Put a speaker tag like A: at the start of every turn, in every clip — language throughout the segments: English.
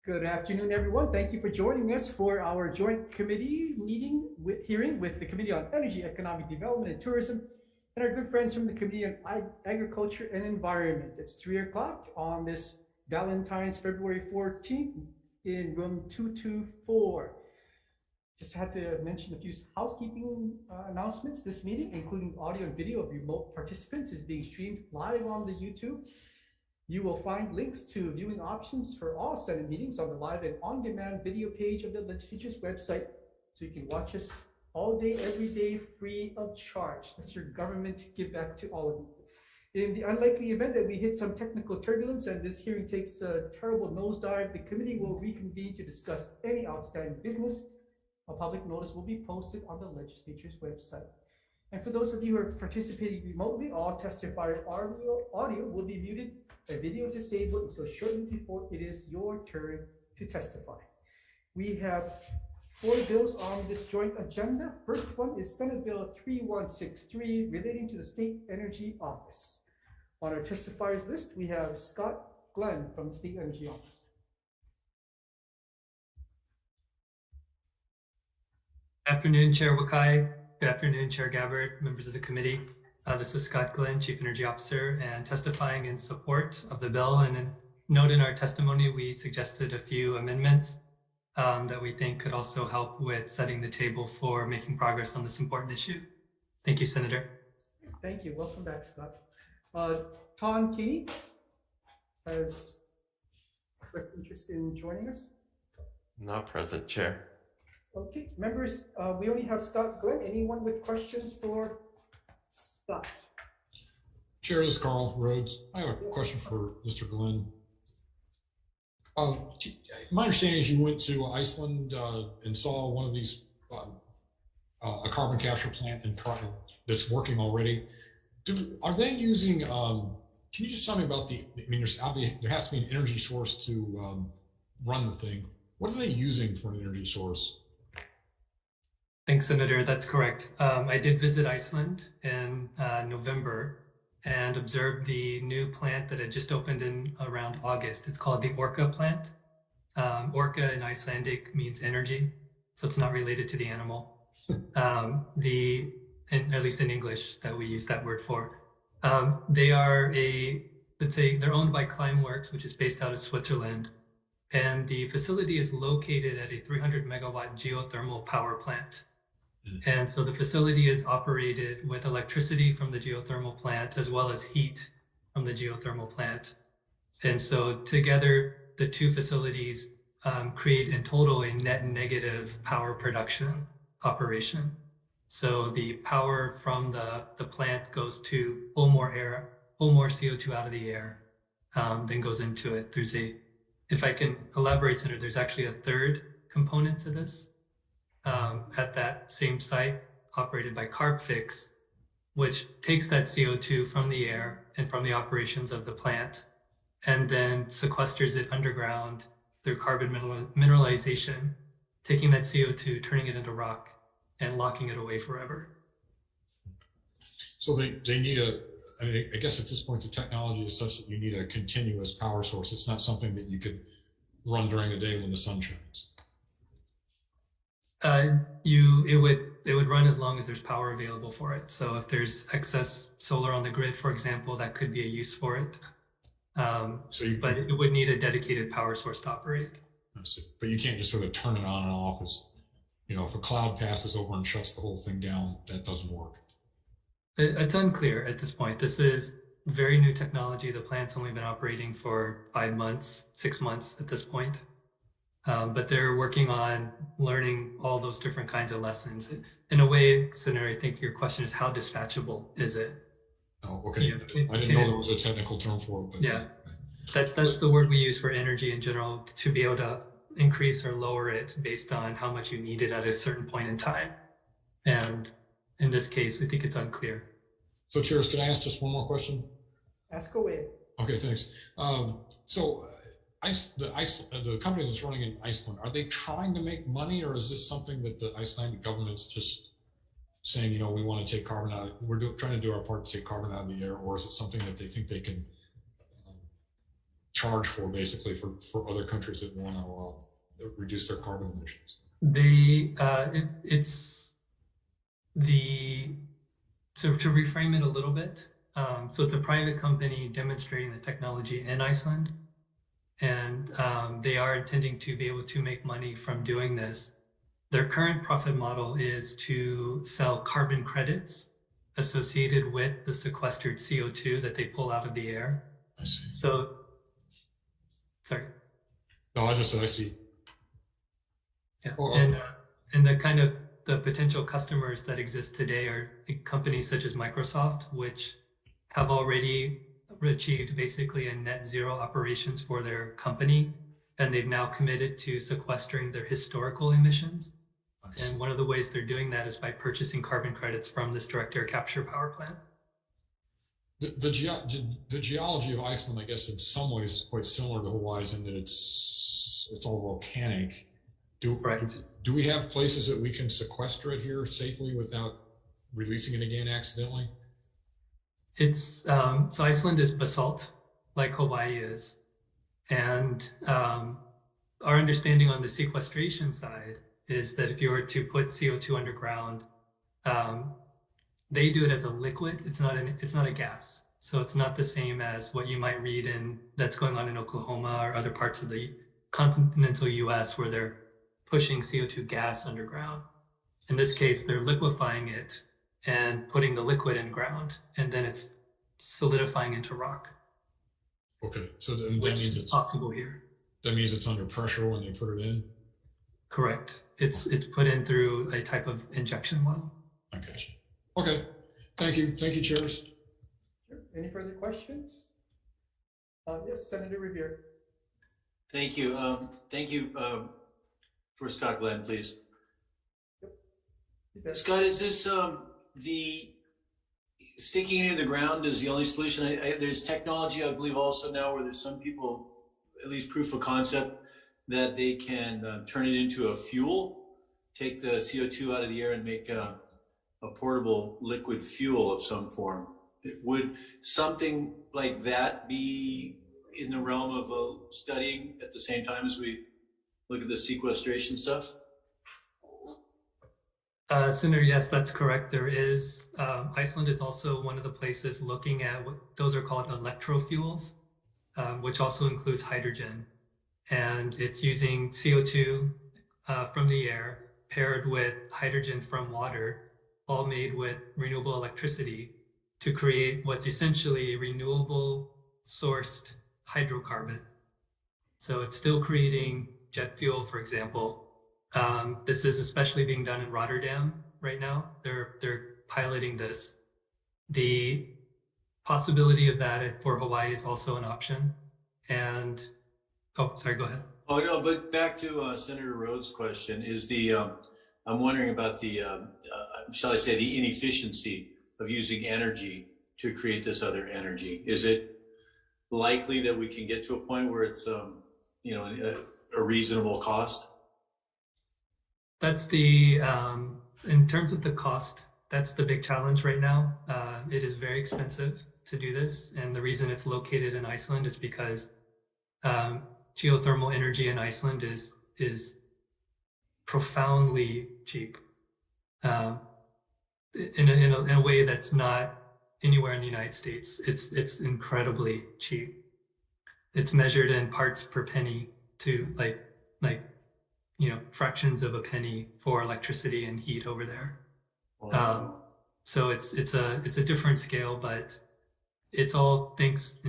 A: Good afternoon, everyone. Thank you for joining us for our joint committee hearing with the Committee on Energy, Economic Development, and Tourism, and our good friends from the Committee on Agriculture and Environment. It's 3 o'clock on this Valentine's February 14th in room 224. Just had to mention a few housekeeping announcements. This meeting, including audio and video of remote participants, is being streamed live on the YouTube. You will find links to viewing options for all Senate meetings on the live and on-demand video page of the legislature's website, so you can watch us all day, every day, free of charge. That's your government give back to all of you. In the unlikely event that we hit some technical turbulence and this hearing takes a terrible nosedive, the committee will reconvene to discuss any outstanding business. A public notice will be posted on the legislature's website. And for those of you who are participating remotely, all testifier audio will be muted and video disabled until shortly before it is your turn to testify. We have 4 bills on this joint agenda. First one is Senate Bill 3163 relating to the State Energy Office. On our testifiers list, we have Scott Glenn from the State Energy Office.
B: Good afternoon, Chair Wakai. Good afternoon, Chair Gabbard, members of the committee. This is Scott Glenn, Chief Energy Officer, and testifying in support of the bill. And in note in our testimony, we suggested a few amendments that we think could also help with setting the table for making progress on this important issue. Thank you, Senator.
A: Thank you. Welcome back, Scott. Tom Keeney has expressed interest in joining us.
C: Not present, Chair.
A: Okay, members, we only have Scott Glenn. Anyone with questions for Scott?
D: Chair, this is Carl Rhodes. I have a question for Mr. Glenn. My understanding is you went to Iceland and saw one of these, a carbon capture plant that's working already. Are they using, can you just tell me about there has to be an energy source to run the thing. What are they using for an energy source?
B: Thanks, Senator. That's correct. I did visit Iceland in November and observed the new plant that had just opened in around August. It's called the Orca plant. Orca in Icelandic means energy, so it's not related to the animal. At least in English that we use that word for. They are they're owned by Climeworks, which is based out of Switzerland. And the facility is located at a 300 megawatt geothermal power plant. And so the facility is operated with electricity from the geothermal plant as well as heat from the geothermal plant. And so together, the two facilities create in total a net negative power production operation. So the power from the plant goes to pull more CO2 out of the air, then goes into it. If I can elaborate, Senator, there's actually a third component to this at that same site operated by CarbFix, which takes that CO2 from the air and from the operations of the plant and then sequesters it underground through carbon mineralization, taking that CO2, turning it into rock and locking it away forever.
D: So they need I guess at this point, the technology is such that you need a continuous power source. It's not something that you could run during the day when the sun shines.
B: It would run as long as there's power available for it. So if there's excess solar on the grid, for example, that could be a use for it. But it would need a dedicated power source to operate.
D: I see. But you can't just sort of turn it on and off. If a cloud passes over and shuts the whole thing down, that doesn't work.
B: It's unclear at this point. This is very new technology. The plant's only been operating for 5 months, 6 months at this point. But they're working on learning all those different kinds of lessons. In a way, Senator, I think your question is how dispatchable is it?
D: Oh, okay. I didn't know there was a technical term for it. But
B: yeah, that's the word we use for energy in general, to be able to increase or lower it based on how much you need it at a certain point in time. And in this case, I think it's unclear.
D: So, Chairs, can I ask just one more question?
A: Ask away.
D: Okay, thanks. The company that's running in Iceland, are they trying to make money, or is this something that the Icelandic government's just saying, we want to take carbon out, trying to do our part to take carbon out of the air, or is it something that they think they can charge for, basically, for other countries that want to reduce their carbon emissions?
B: So to reframe it a little bit, so it's a private company demonstrating the technology in Iceland, and they are intending to be able to make money from doing this. Their current profit model is to sell carbon credits associated with the sequestered CO2 that they pull out of the air.
D: I see.
B: So, sorry.
D: No, I just said I see.
B: Yeah,
D: Oh,
B: and the kind of the potential customers that exist today are companies such as Microsoft, which have already achieved basically a net zero operations for their company, and they've now committed to sequestering their historical emissions. And one of the ways they're doing that is by purchasing carbon credits from this direct air capture power plant.
D: The geology of Iceland, I guess, in some ways is quite similar to Hawaii's in that it's all volcanic. Do we have places that we can sequester it here safely without releasing it again accidentally?
B: It's so Iceland is basalt, like Hawaii is, and our understanding on the sequestration side is that if you were to put CO2 underground, they do it as a liquid. It's not a gas, so it's not the same as what you might read in that's going on in Oklahoma or other parts of the continental U.S. where they're pushing CO2 gas underground. In this case, they're liquefying it and putting the liquid in ground, and then it's solidifying into rock.
D: Okay, so that
B: Which
D: means
B: is possible here.
D: That means it's under pressure when they put it in?
B: Correct. It's put in through a type of injection well.
D: I got you. Okay, thank you. Thank you, chairs.
A: Sure. Any further questions? Yes, Senator Revere.
E: Thank you. Thank you for Scott Glenn, please.
A: Yep.
E: Scott, is this the sticking it in the ground is the only solution? There's technology, I believe, also now where there's some people, at least proof of concept, that they can turn it into a fuel, take the CO2 out of the air and make a portable liquid fuel of some form. Would something like that be in the realm of studying at the same time as we look at the sequestration stuff?
B: Senator, yes, that's correct. There is, Iceland is also one of the places looking at what those are called electro fuels, which also includes hydrogen. And it's using CO2 from the air paired with hydrogen from water, all made with renewable electricity to create what's essentially a renewable sourced hydrocarbon. So it's still creating jet fuel, for example. This is especially being done in Rotterdam right now. They're piloting this. The possibility of that for Hawaii is also an option. And, oh, sorry, go ahead.
E: Oh, no, but back to Senator Rhodes' question is I'm wondering about the, shall I say, the inefficiency of using energy to create this other energy. Is it likely that we can get to a point where it's, a reasonable cost?
B: That's the, in terms of the cost, that's the big challenge right now. It is very expensive to do this. And the reason it's located in Iceland is because geothermal energy in Iceland is profoundly cheap in a way that's not anywhere in the United States. It's incredibly cheap. It's measured in parts per penny to like fractions of a penny for electricity and heat over there.
E: Wow.
B: So it's a different scale, but it's all thanks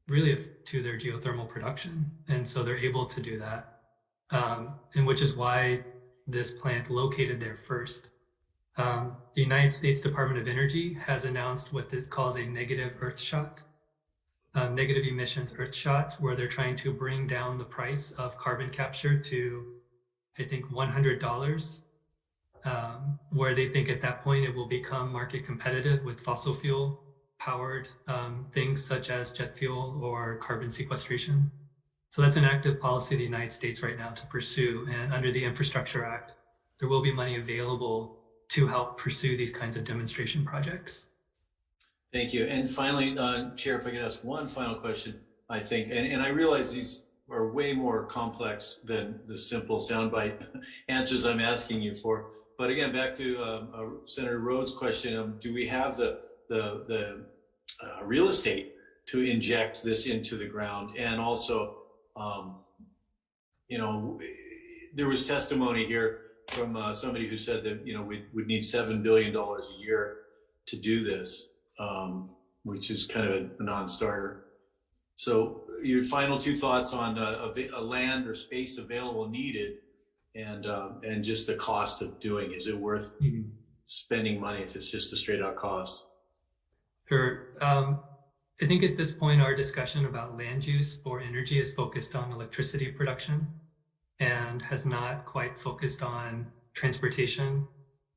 B: really to their geothermal production, and so they're able to do that, and which is why this plant located there first. The United States Department of Energy has announced what it calls a negative earth shot, negative emissions earth shot, where they're trying to bring down the price of carbon capture to, I think, $100, where they think at that point it will become market competitive with fossil fuel powered things such as jet fuel or carbon sequestration. So that's an active policy of the United States right now to pursue. And under the Infrastructure Act, there will be money available to help pursue these kinds of demonstration projects.
E: Thank you. And finally, Chair, if I could ask one final question. I think, and I realize these are way more complex than the simple soundbite answers I'm asking you for. But again, back to Senator Rhodes' question, do we have the real estate to inject this into the ground? And also, you know, there was testimony here from somebody who said that, you know, we'd need $7 billion a year to do this, which is kind of a non-starter. So your final two thoughts on a land or space available needed, and just the cost of doing. Is it worth spending money if it's just a straight out cost?
B: Sure. I think at this point, our discussion about land use for energy is focused on electricity production and has not quite focused on transportation,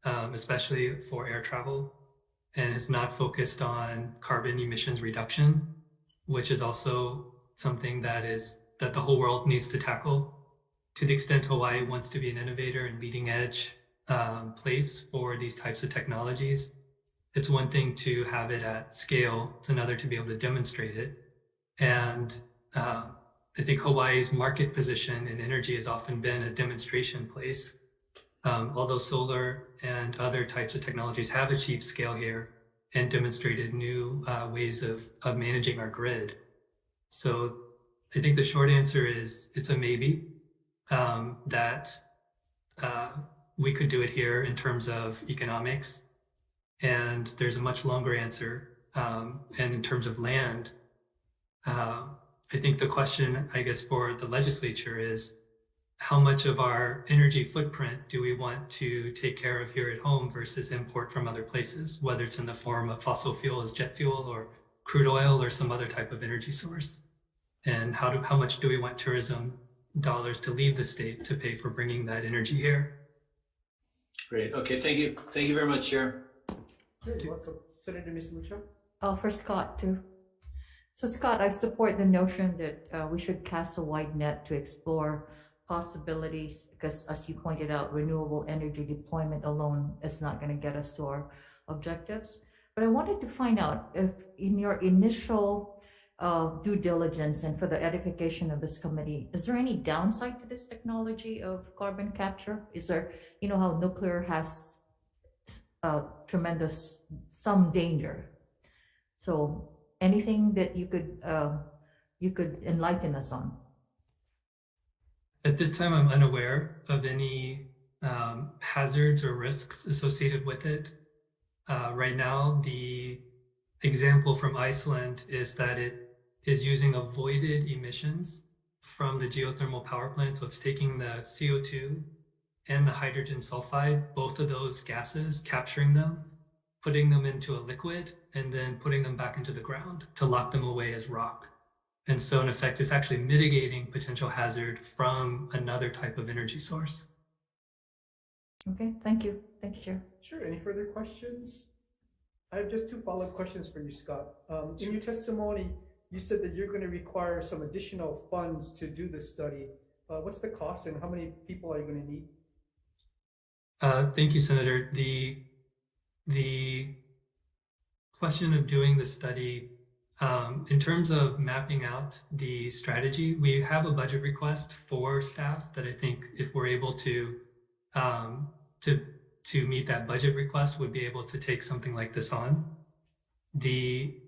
B: especially for air travel, and has not focused on carbon emissions reduction, which is also something that the whole world needs to tackle. To the extent Hawaii wants to be an innovator and leading edge place for these types of technologies, it's one thing to have it at scale, it's another to be able to demonstrate it. And I think Hawaii's market position in energy has often been a demonstration place. Although solar and other types of technologies have achieved scale here and demonstrated new ways of managing our grid. So I think the short answer is it's a maybe, that we could do it here in terms of economics. And there's a much longer answer. And in terms of land, I think the question, I guess, for the legislature is how much of our energy footprint do we want to take care of here at home versus import from other places, whether it's in the form of fossil fuel as jet fuel or crude oil or some other type of energy source? And how much do we want tourism dollars to leave the state to pay for bringing that energy here?
E: Great. Okay. Thank you. Thank you very much, Chair.
A: You're welcome. Senator Ms. Lucho?
F: For Scott too. So Scott, I support the notion that we should cast a wide net to explore possibilities, because as you pointed out, renewable energy deployment alone is not going to get us to our objectives. But I wanted to find out if in your initial due diligence and for the edification of this committee, is there any downside to this technology of carbon capture? Is there, you know how nuclear has tremendous, some danger. So anything that you could enlighten us on?
B: At this time, I'm unaware of any hazards or risks associated with it. Right now, the example from Iceland is that it is using avoided emissions from the geothermal power plant. So it's taking the CO2 and the hydrogen sulfide, both of those gases, capturing them, putting them into a liquid, and then putting them back into the ground to lock them away as rock. And so in effect, it's actually mitigating potential hazard from another type of energy source.
F: Okay, thank you. Thank you, Chair.
A: Sure. Any further questions? I have just two follow-up questions for you, Scott. In your testimony, you said that you're going to require some additional funds to do this study. What's the cost and how many people are you going to need?
B: Thank you, Senator. The question of doing the study, in terms of mapping out the strategy, we have a budget request for staff that I think if we're able to meet that budget request, would be able to take something like this on. In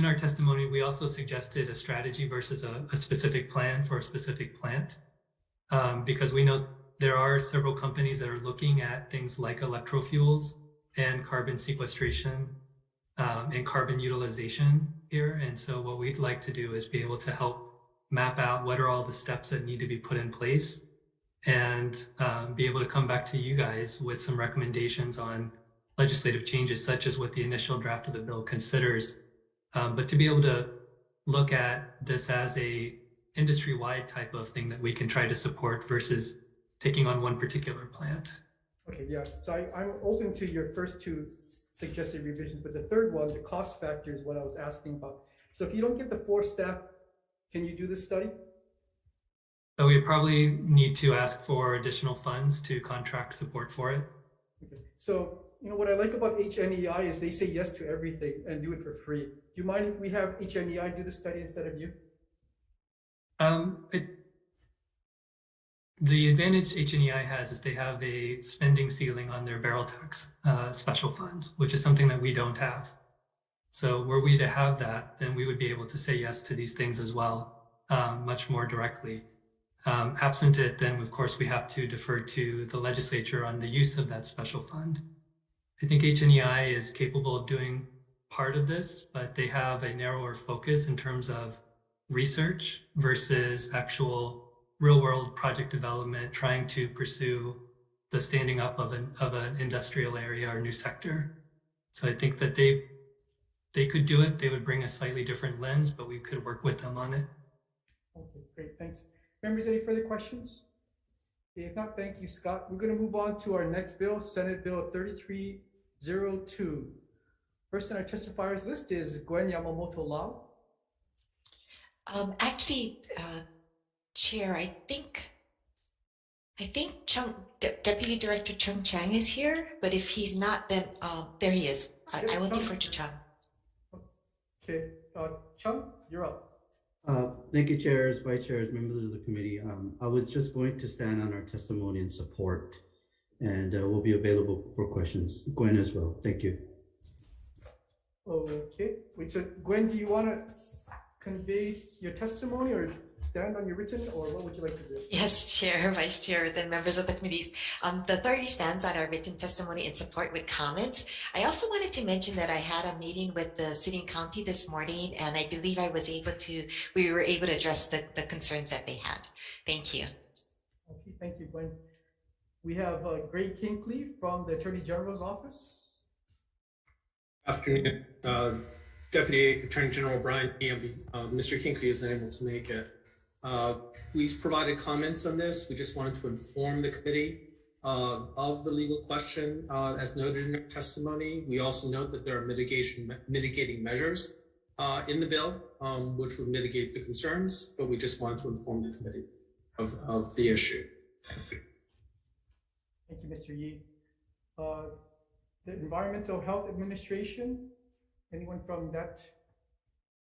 B: our testimony, we also suggested a strategy versus a specific plan for a specific plant, because we know there are several companies that are looking at things like Electro Fuels and carbon sequestration and carbon utilization here. And so what we'd like to do is be able to help map out what are all the steps that need to be put in place and be able to come back to you guys with some recommendations on legislative changes, such as what the initial draft of the bill considers. But to be able to look at this as a industry-wide type of thing that we can try to support versus taking on one particular plant.
A: Okay, yeah. So I'm open to your first two suggested revisions, but the third one, the cost factor, is what I was asking about. So if you don't get the 4 staff, can you do this study?
B: We probably need to ask for additional funds to contract support for it.
A: Okay. So, You know, what I like about HNEI is they say yes to everything and do it for free. Do you mind if we have HNEI do the study instead of you?
B: The advantage HNEI has is they have a spending ceiling on their barrel tax special fund, which is something that we don't have. So were we to have that, then we would be able to say yes to these things as well, much more directly. Absent it, then of course we have to defer to the legislature on the use of that special fund. I think HNEI is capable of doing part of this, but they have a narrower focus in terms of research versus actual real-world project development, trying to pursue the standing up of an industrial area or new sector. So I think that they could do it. They would bring a slightly different lens, but we could work with them on it.
A: Okay, great, thanks. Members, any further questions? If not, thank you, Scott. We're going to move on to our next bill, Senate Bill 3302. First on our testifiers list is Gwen Yamamoto Lau.
G: Actually, Chair, I think Deputy Director Chung Chang is here, but if he's not, then there he is. I will defer to Chung.
A: Okay, Chung, you're up.
H: Thank you, chairs, vice chairs, members of the committee. I was just going to stand on our testimony and support, and we'll be available for questions. Gwen as well. Thank you.
A: Okay, wait, so Gwen, do you want to convey your testimony or stand on your written, or what would you like to do?
G: Yes, Chair, Vice Chairs, and members of the committees. The authority stands on our written testimony in support with comments. I also wanted to mention that I had a meeting with the city and county this morning, and I believe we were able to address the concerns that they had. Thank you.
A: Okay, thank you, Gwen. We have Greg Kinkley from the Attorney General's office.
I: Afternoon, Deputy Attorney General Brian Gamby. Mr. Kinkley is unable to make it. We provided comments on this. We just wanted to inform the committee of the legal question as noted in our testimony. We also note that there are mitigating measures in the bill which would mitigate the concerns, but we just wanted to inform the committee of the issue. Thank you.
A: Thank you, Mr. Yee. The Environmental Health Administration, anyone from that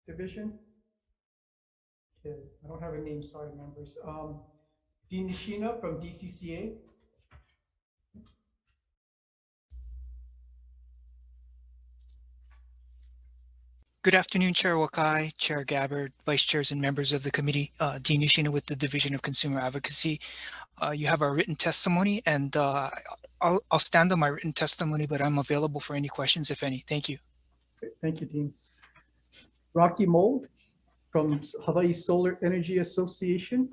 A: division? Okay, I don't have a name, sorry, members. Dean Nishina from DCCA.
J: Good afternoon, Chair Wakai, Chair Gabbard, Vice Chairs and members of the committee. Dean Nishina with the Division of Consumer Advocacy. You have our written testimony, and I'll stand on my written testimony, but I'm available for any questions, if any. Thank you.
A: Thank you, Dean. Rocky Mold from Hawai'i Solar Energy Association.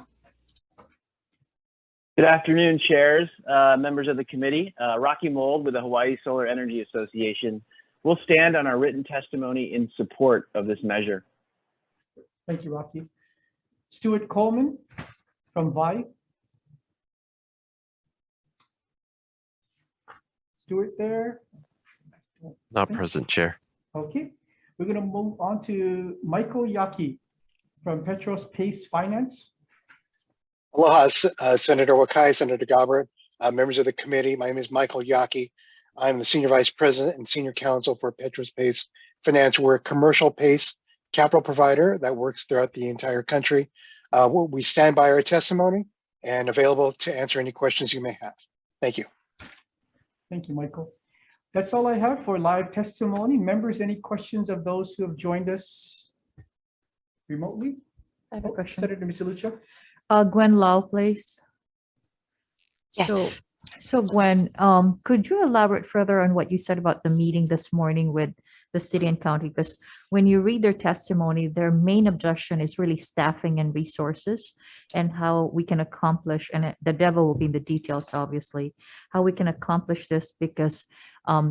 K: Good afternoon, chairs, members of the committee. Rocky Mold with the Hawai'i Solar Energy Association. We'll stand on our written testimony in support of this measure.
A: Thank you, Rocky. Stuart Coleman from VI. Stuart there?
C: Not present, Chair.
A: Okay, we're going to move on to Michael Yaki from Petros Pace Finance.
L: Aloha, Senator Wakai, Senator Gabbard, members of the committee. My name is Michael Yaki. I'm the Senior Vice President and Senior Counsel for Petros Pace Finance. We're a commercial pace capital provider that works throughout the entire country. We stand by our testimony and available to answer any questions you may have. Thank you.
A: Thank you, Michael. That's all I have for live testimony. Members, any questions of those who have joined us remotely?
F: I have a question.
A: Senator Misalucha.
F: Gwen Lau, please.
G: Yes.
F: So Gwen, could you elaborate further on what you said about the meeting this morning with the city and county? Because when you read their testimony, their main objection is really staffing and resources and how we can accomplish, and the devil will be in the details, obviously, how we can accomplish this because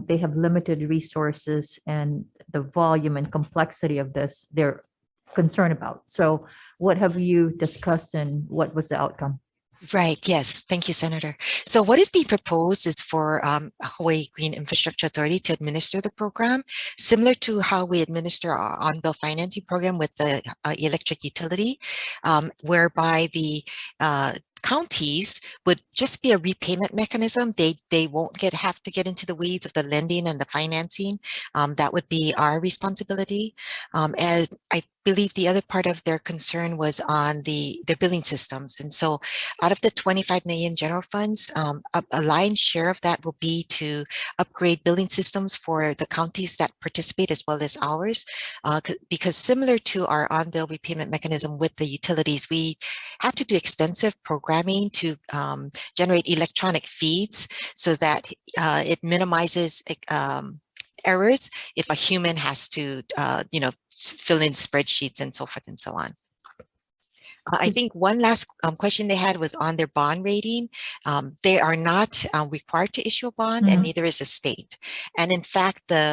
F: they have limited resources and the volume and complexity of this they're concerned about. So what have you discussed and what was the outcome?
G: Right. Yes. Thank you, Senator. So what is being proposed is for Hawaii Green Infrastructure Authority to administer the program, similar to how we administer our on-bill financing program with the electric utility, whereby the counties would just be a repayment mechanism. They won't have to get into the weeds of the lending and the financing. That would be our responsibility. And I believe the other part of their concern was on their billing systems. And so out of the 25 million general funds, a lion's share of that will be to upgrade billing systems for the counties that participate as well as ours. Because similar to our on-bill repayment mechanism with the utilities, we had to do extensive programming to generate electronic feeds so that it minimizes errors if a human has to, fill in spreadsheets and so forth and so on. I think one last question they had was on their bond rating. They are not required to issue a bond, and neither is the state. And in fact, the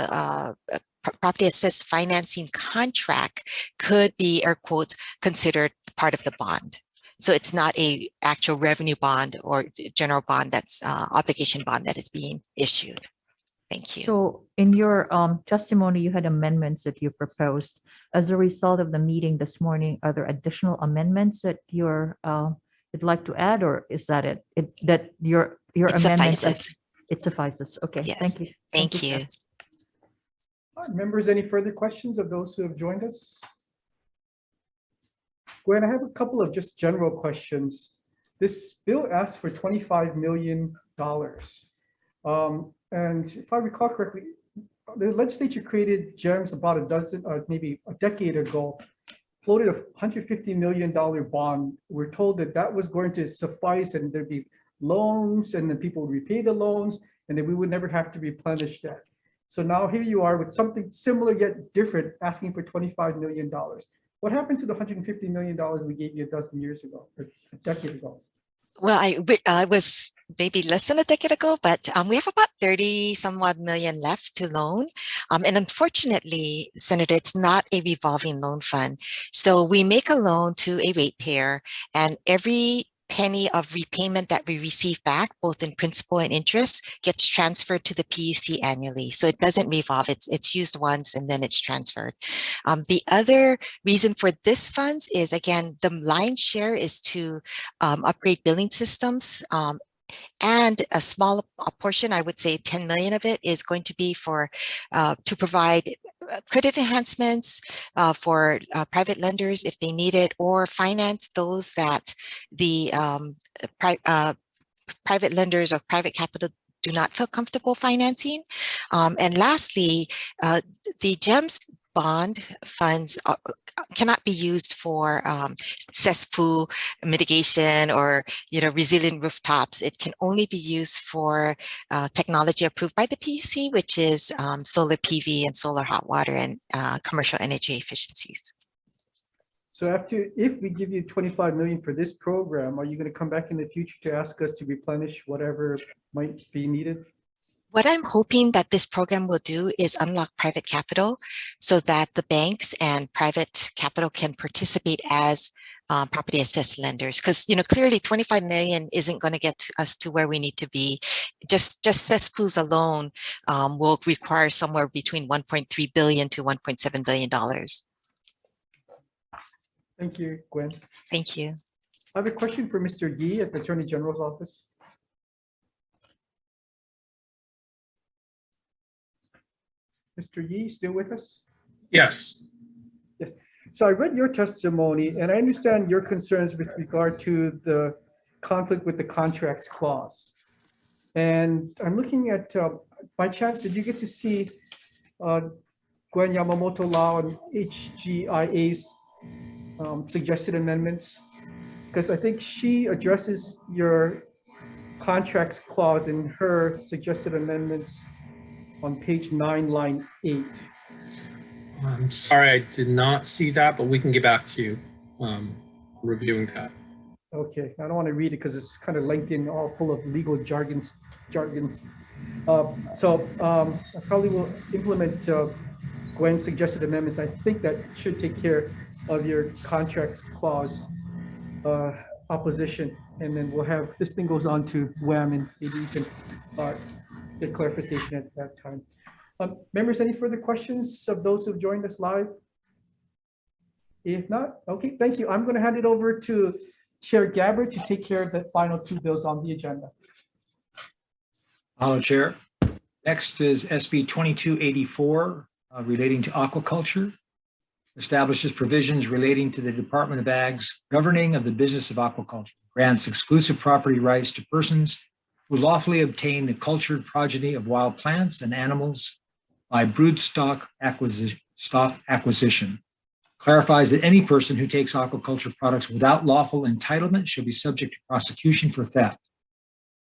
G: property assessed financing contract could be, air quotes, considered part of the bond. So it's not a actual revenue bond or general bond that's obligation bond that is being issued. Thank you.
F: So in your testimony, you had amendments that you proposed. As a result of the meeting this morning, are there additional amendments that you'd like to add, or is that it? That your amendments?
G: Suffices.
F: It suffices. Okay.
G: Yes.
F: Thank you.
G: Thank you.
A: All right, members, any further questions of those who have joined us? Gwen, I have a couple of just general questions. This bill asks for $25 million. And if I recall correctly, the legislature created GEMS about a dozen, maybe a decade ago, floated a $150 million bond. We're told that that was going to suffice and there'd be loans and then people would repay the loans and then we would never have to replenish that. So now here you are with something similar yet different, asking for $25 million. What happened to the $150 million we gave you a dozen years ago, or a decade ago?
G: Well, I was maybe less than a decade ago, but we have about 30 some odd million left to loan. And unfortunately, Senator, it's not a revolving loan fund. So we make a loan to a ratepayer, and every penny of repayment that we receive back, both in principal and interest, gets transferred to the PUC annually. So it doesn't revolve. It's used once and then it's transferred. The other reason for this funds is, again, the lion's share is to upgrade billing systems. And a small portion, I would say 10 million of it, is going to be for to provide credit enhancements for private lenders if they need it, or finance those that the private lenders or private capital do not feel comfortable financing. And lastly, the GEMS bond funds cannot be used for cesspool mitigation or resilient rooftops. It can only be used for technology approved by the PUC, which is solar PV and solar hot water and commercial energy efficiencies.
A: So if we give you 25 million for this program, are you going to come back in the future to ask us to replenish whatever might be needed?
G: What I'm hoping that this program will do is unlock private capital so that the banks and private capital can participate as property assessed lenders. Because, clearly 25 million isn't going to get us to where we need to be. Just cesspools alone will require somewhere between 1.3 billion to 1.7 billion dollars.
A: Thank you, Gwen.
G: Thank you.
A: I have a question for Mr. Yee at the Attorney General's office. Mr. Yee, still with us?
I: Yes.
A: Yes. So I read your testimony, and I understand your concerns with regard to the conflict with the contracts clause. And I'm looking at, by chance, did you get to see Gwen Yamamoto Lau and HGIA's suggested amendments? Because I think she addresses your contracts clause in her suggested amendments on page 9, line 8.
I: I'm sorry, I did not see that, but we can get back to you reviewing that.
A: Okay, I don't want to read it because it's kind of lengthy and all full of legal jargons. So I probably will implement Gwen's suggested amendments. I think that should take care of your contracts clause opposition, and then we'll have, this thing goes on to WHAM, and maybe you can get clarification at that time. Members, any further questions of those who've joined us live? If not, okay, thank you. I'm going to hand it over to Chair Gabbard to take care of the final two bills on the agenda.
M: Hello, Chair. Next is SB 2284 relating to aquaculture. Establishes provisions relating to the Department of Ag's governing of the business of aquaculture. Grants exclusive property rights to persons who lawfully obtain the cultured progeny of wild plants and animals by broodstock acquisition. Clarifies that any person who takes aquaculture products without lawful entitlement shall be subject to prosecution for theft.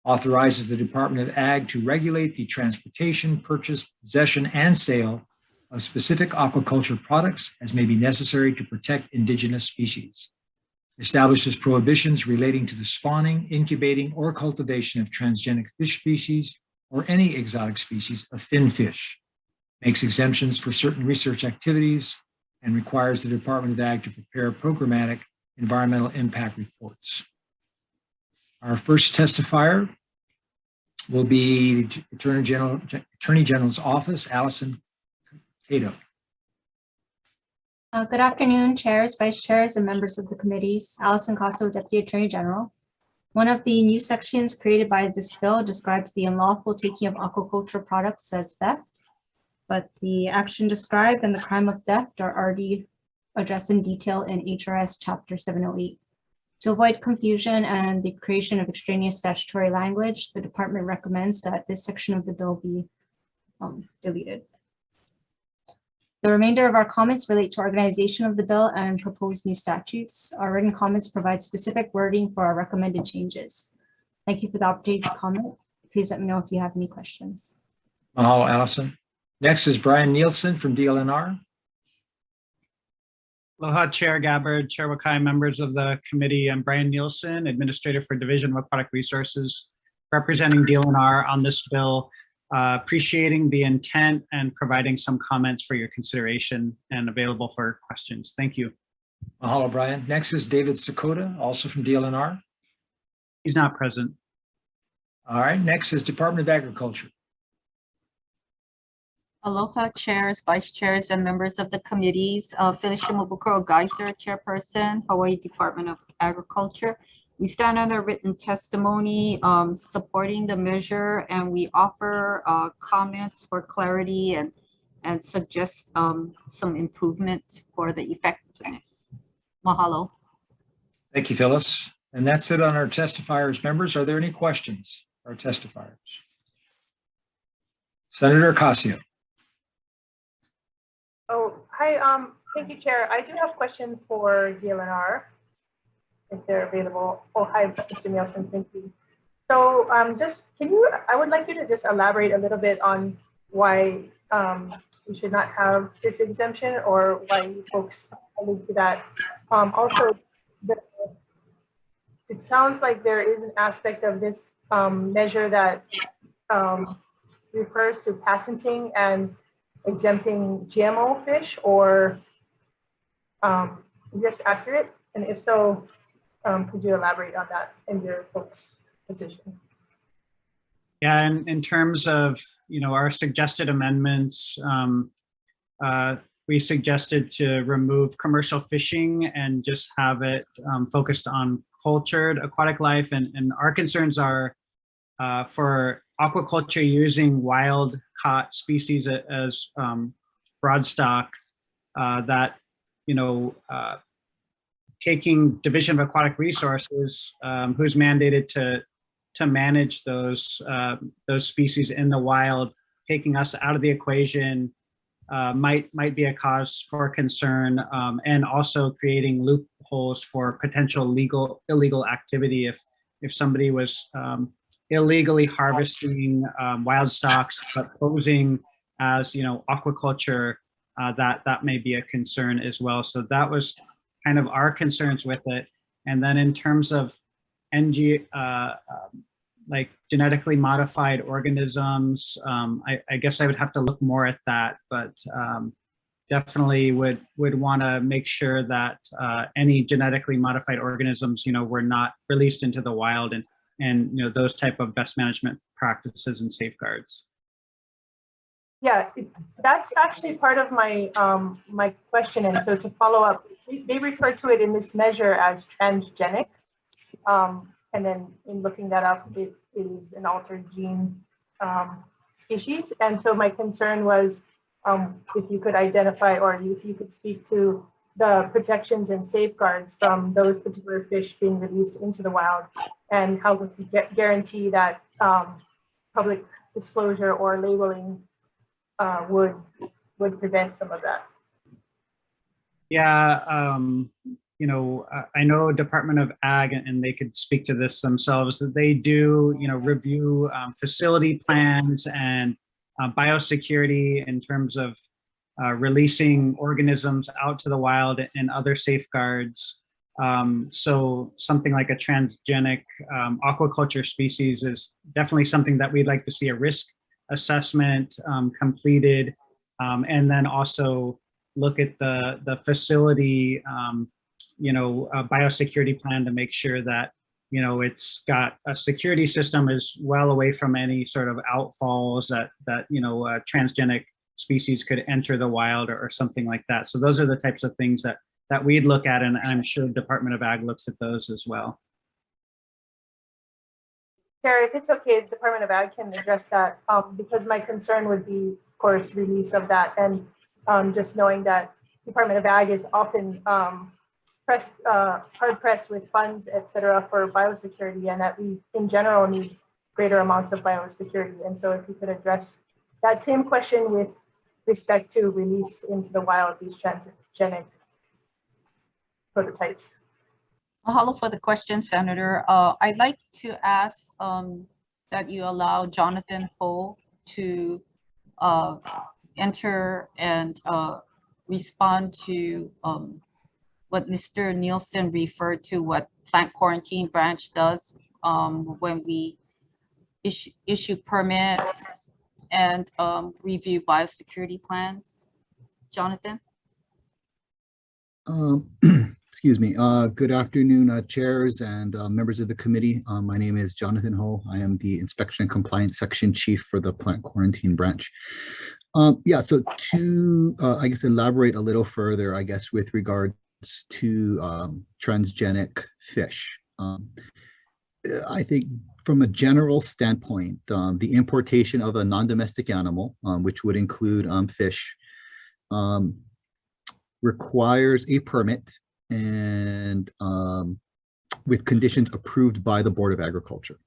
M: Authorizes the Department of Ag to regulate the transportation, purchase, possession, and sale of specific aquaculture products as may be necessary to protect indigenous species. Establishes prohibitions relating to the spawning, incubating, or cultivation of transgenic fish species or any exotic species of fin fish. Makes exemptions for certain research activities and requires the Department of Ag to prepare programmatic environmental impact reports. Our first testifier will be Attorney General's Office, Allison Cato.
N: Good afternoon, chairs, vice chairs, and members of the committees. Allison Cato, Deputy Attorney General. One of the new sections created by this bill describes the unlawful taking of aquaculture products as theft, but the action described and the crime of theft are already addressed in detail in HRS Chapter 708. To avoid confusion and the creation of extraneous statutory language, the department recommends that this section of the bill be deleted. The remainder of our comments relate to organization of the bill and proposed new statutes. Our written comments provide specific wording for our recommended changes. Thank you for the opportunity to comment. Please let me know if you have any questions.
M: Mahalo, Allison. Next is Brian Nielsen from DLNR.
O: Aloha, Chair Gabbard, Chair Wakai, members of the committee. I'm Brian Nielsen, Administrator for Division of Aquatic Resources, representing DLNR on this bill, appreciating the intent and providing some comments for your consideration and available for questions. Thank you.
M: Mahalo, Brian. Next is David Sakota, also from DLNR.
O: He's not present.
M: All right, next is Department of Agriculture.
P: Aloha, chairs, vice chairs, and members of the committees. Felicia Mobukuro Geyser, chairperson, Hawaii Department of Agriculture. We stand on a written testimony supporting the measure, and we offer comments for clarity and suggest some improvement for the effectiveness. Mahalo.
M: Thank you, Phyllis. And that's it on our testifiers. Members, are there any questions for our testifiers? Senator Ocasio.
Q: Oh, hi. Thank you, Chair. I do have a question for DLNR, if they're available. Oh, hi, Mr. Nielsen. Thank you. So, I would like you to just elaborate a little bit on why we should not have this exemption, or why you folks allude to that. Also, it sounds like there is an aspect of this measure that refers to patenting and exempting GMO fish, or is this accurate? And if so, could you elaborate on that in your folks' position?
O: Yeah, and in terms of our suggested amendments, we suggested to remove commercial fishing and just have it focused on cultured aquatic life, and our concerns are for aquaculture using wild caught species as broadstock, that taking Division of Aquatic Resources, who's mandated to manage those species in the wild, taking us out of the equation might be a cause for concern, and also creating loopholes for potential illegal activity if somebody was illegally harvesting wild stocks but posing as aquaculture, that may be a concern as well. So that was kind of our concerns with it. And then in terms of like genetically modified organisms, I guess I would have to look more at that, but definitely would want to make sure that any genetically modified organisms were not released into the wild, and those type of best management practices and safeguards.
Q: Yeah, that's actually part of my my question. And so to follow up, they refer to it in this measure as transgenic And then in looking that up, it is an altered gene species. And so my concern was if you could identify, or if you could speak to the protections and safeguards from those particular fish being released into the wild, and how we could guarantee that public disclosure or labeling would prevent some of that.
O: Yeah, you know, I know Department of Ag, and they could speak to this themselves, that they do, you know, review facility plans and biosecurity in terms of releasing organisms out to the wild and other safeguards. So something like a transgenic aquaculture species is definitely something that we'd like to see a risk assessment completed, and then also look at the facility, you know, biosecurity plan to make sure that, you know, it's got a security system is well away from any sort of outfalls that you know, transgenic species could enter the wild or something like that. So those are the types of things that we'd look at, and I'm sure Department of Ag looks at those as well.
Q: Chair, if it's okay, Department of Ag can address that, because my concern would be, of course, release of that, and just knowing that Department of Ag is often hard pressed with funds, et cetera, for biosecurity, and that we in general need greater amounts of biosecurity. And so if you could address that same question with respect to release into the wild, these transgenic prototypes.
P: Mahalo for the question, Senator. I'd like to ask that you allow Jonathan Ho to enter and respond to what Mr. Nielsen referred to, what plant quarantine branch does when we issue permits and review biosecurity plans. Jonathan?
R: Excuse me. Good afternoon, chairs and members of the committee. My name is Jonathan Ho. I am the Inspection and Compliance Section Chief for the Plant Quarantine Branch. Yeah, so to, I guess, elaborate a little further, I guess, with regards to transgenic fish. I think from a general standpoint, the importation of a non-domestic animal, which would include fish, requires a permit and with conditions approved by the Board of Agriculture.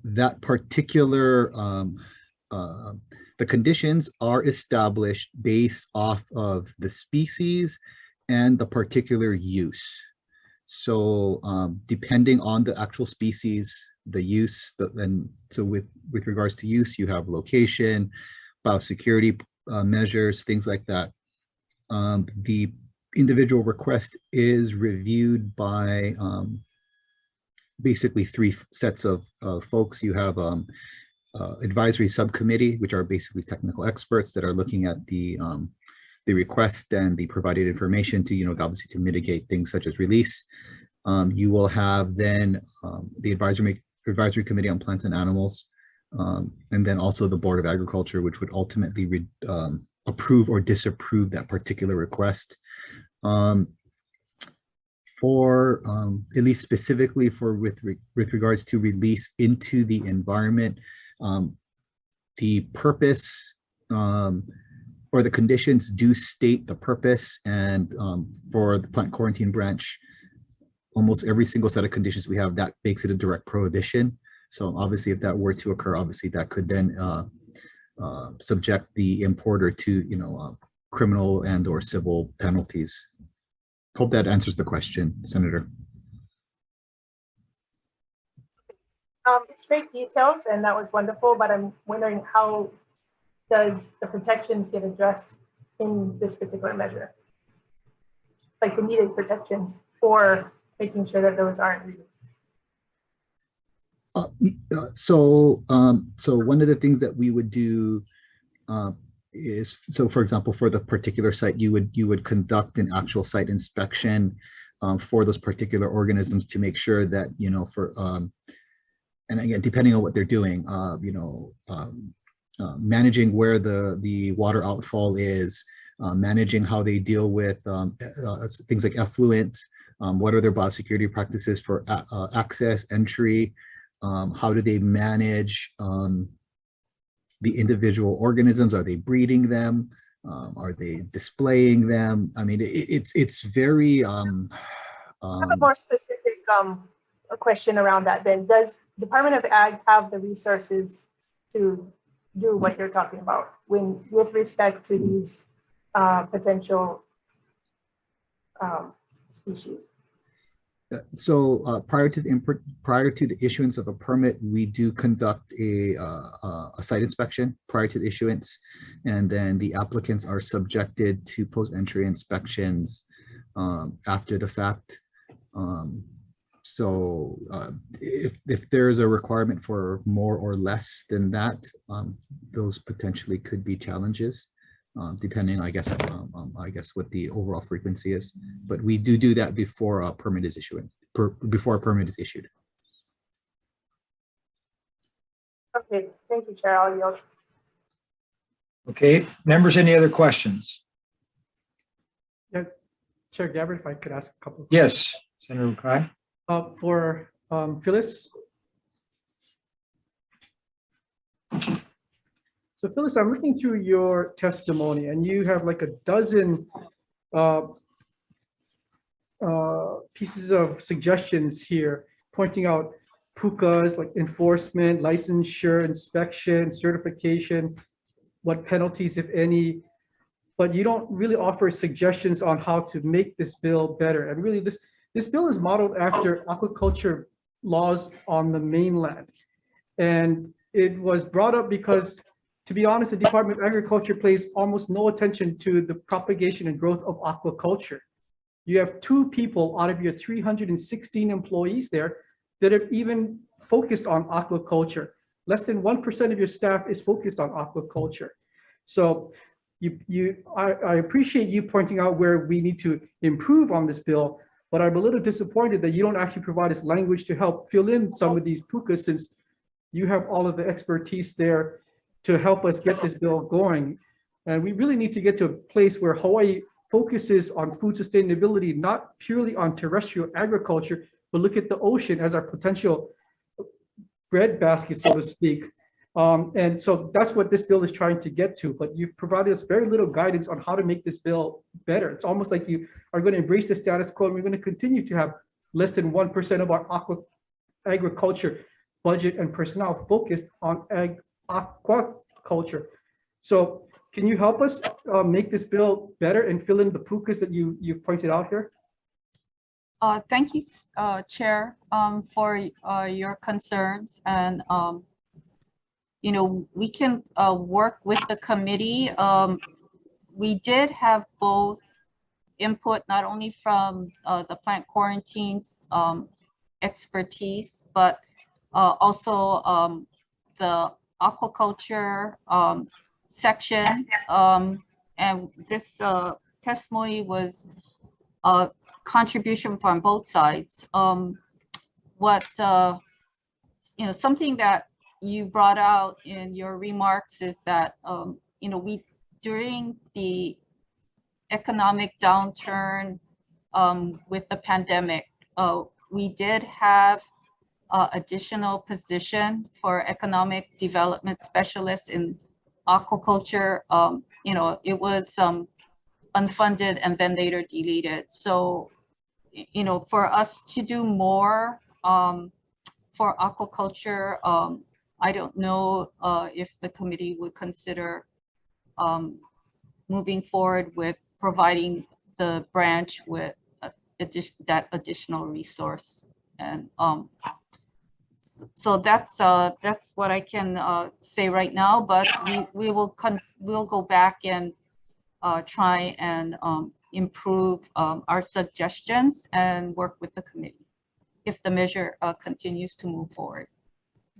R: That particular, the conditions are established based off of the species and the particular use. So depending on the actual species, the use, and so with regards to use, you have location, biosecurity measures, things like that. The individual request is reviewed by basically three sets of folks. You have advisory subcommittee, which are basically technical experts that are looking at the request and the provided information to, obviously to mitigate things such as release. You will have then the advisory committee on plants and animals, and then also the Board of Agriculture, which would ultimately approve or disapprove that particular request. For at least specifically for with regards to release into the environment, the purpose or the conditions do state the purpose, and for the plant quarantine branch, almost every single set of conditions we have that makes it a direct prohibition. So obviously, if that were to occur, obviously that could then subject the importer to criminal and or civil penalties. Hope that answers the question, Senator.
Q: It's great details, and that was wonderful, but I'm wondering, how does the protections get addressed in this particular measure? Like the needed protections for making sure that those aren't released.
R: So one of the things that we would do is, so for example, for the particular site, you would conduct an actual site inspection for those particular organisms to make sure that, for, and again, depending on what they're doing, managing where the water outfall is, managing how they deal with things like effluent, What are their biosecurity practices for access, entry? How do they manage the individual organisms? Are they breeding them? Are they displaying them? I mean, it's very.
Q: I have a more specific a question around that. Then, does Department of Ag have the resources to do what you're talking about with respect to these potential species?
R: So prior to the issuance of a permit, we do conduct a site inspection prior to the issuance, and then the applicants are subjected to post-entry inspections after the fact. So if there's a requirement for more or less than that, those potentially could be challenges. Depending, I guess what the overall frequency is, but we do that before a permit is issued. Before a permit is issued.
Q: Okay, thank you, Chair. I'll yield.
M: Okay, members, any other questions?
A: Yeah, Chair Gabbard, if I could ask a couple.
M: Yes, Senator Wakai.
A: For Phyllis. So Phyllis, I'm looking through your testimony and you have like a dozen pieces of suggestions here, pointing out PUCAs like enforcement, licensure, inspection, certification, what penalties, if any, but you don't really offer suggestions on how to make this bill better. And really this bill is modeled after aquaculture laws on the mainland. And it was brought up because, to be honest, the Department of Agriculture pays almost no attention to the propagation and growth of aquaculture. You have 2 people out of your 316 employees there that are even focused on aquaculture. Less than 1% of your staff is focused on aquaculture. So I appreciate you pointing out where we need to improve on this bill, but I'm a little disappointed that you don't actually provide us language to help fill in some of these PUCAs, since you have all of the expertise there to help us get this bill going. And we really need to get to a place where Hawaii focuses on food sustainability, not purely on terrestrial agriculture, but look at the ocean as our potential bread basket, so to speak. And so that's what this bill is trying to get to, but you've provided us very little guidance on how to make this bill better. It's almost like you are going to embrace the status quo and we're going to continue to have less than 1% of our agriculture budget and personnel focused on aquaculture. So can you help us make this bill better and fill in the PUCAs that you pointed out here?
P: Thank you, Chair, for your concerns, and you know, we can work with the committee. We did have both input, not only from the plant quarantines expertise, but also the aquaculture section, and this testimony was a contribution from both sides. You know, something that you brought out in your remarks is that you know, during the economic downturn with the pandemic, we did have additional position for economic development specialists in aquaculture. You know, it was unfunded and then later deleted. So, you know, for us to do more for aquaculture, I don't know if the committee would consider moving forward with providing the branch with that additional resource. And so that's what I can say right now. But we'll go back and try and improve our suggestions and work with the committee if the measure continues to move forward.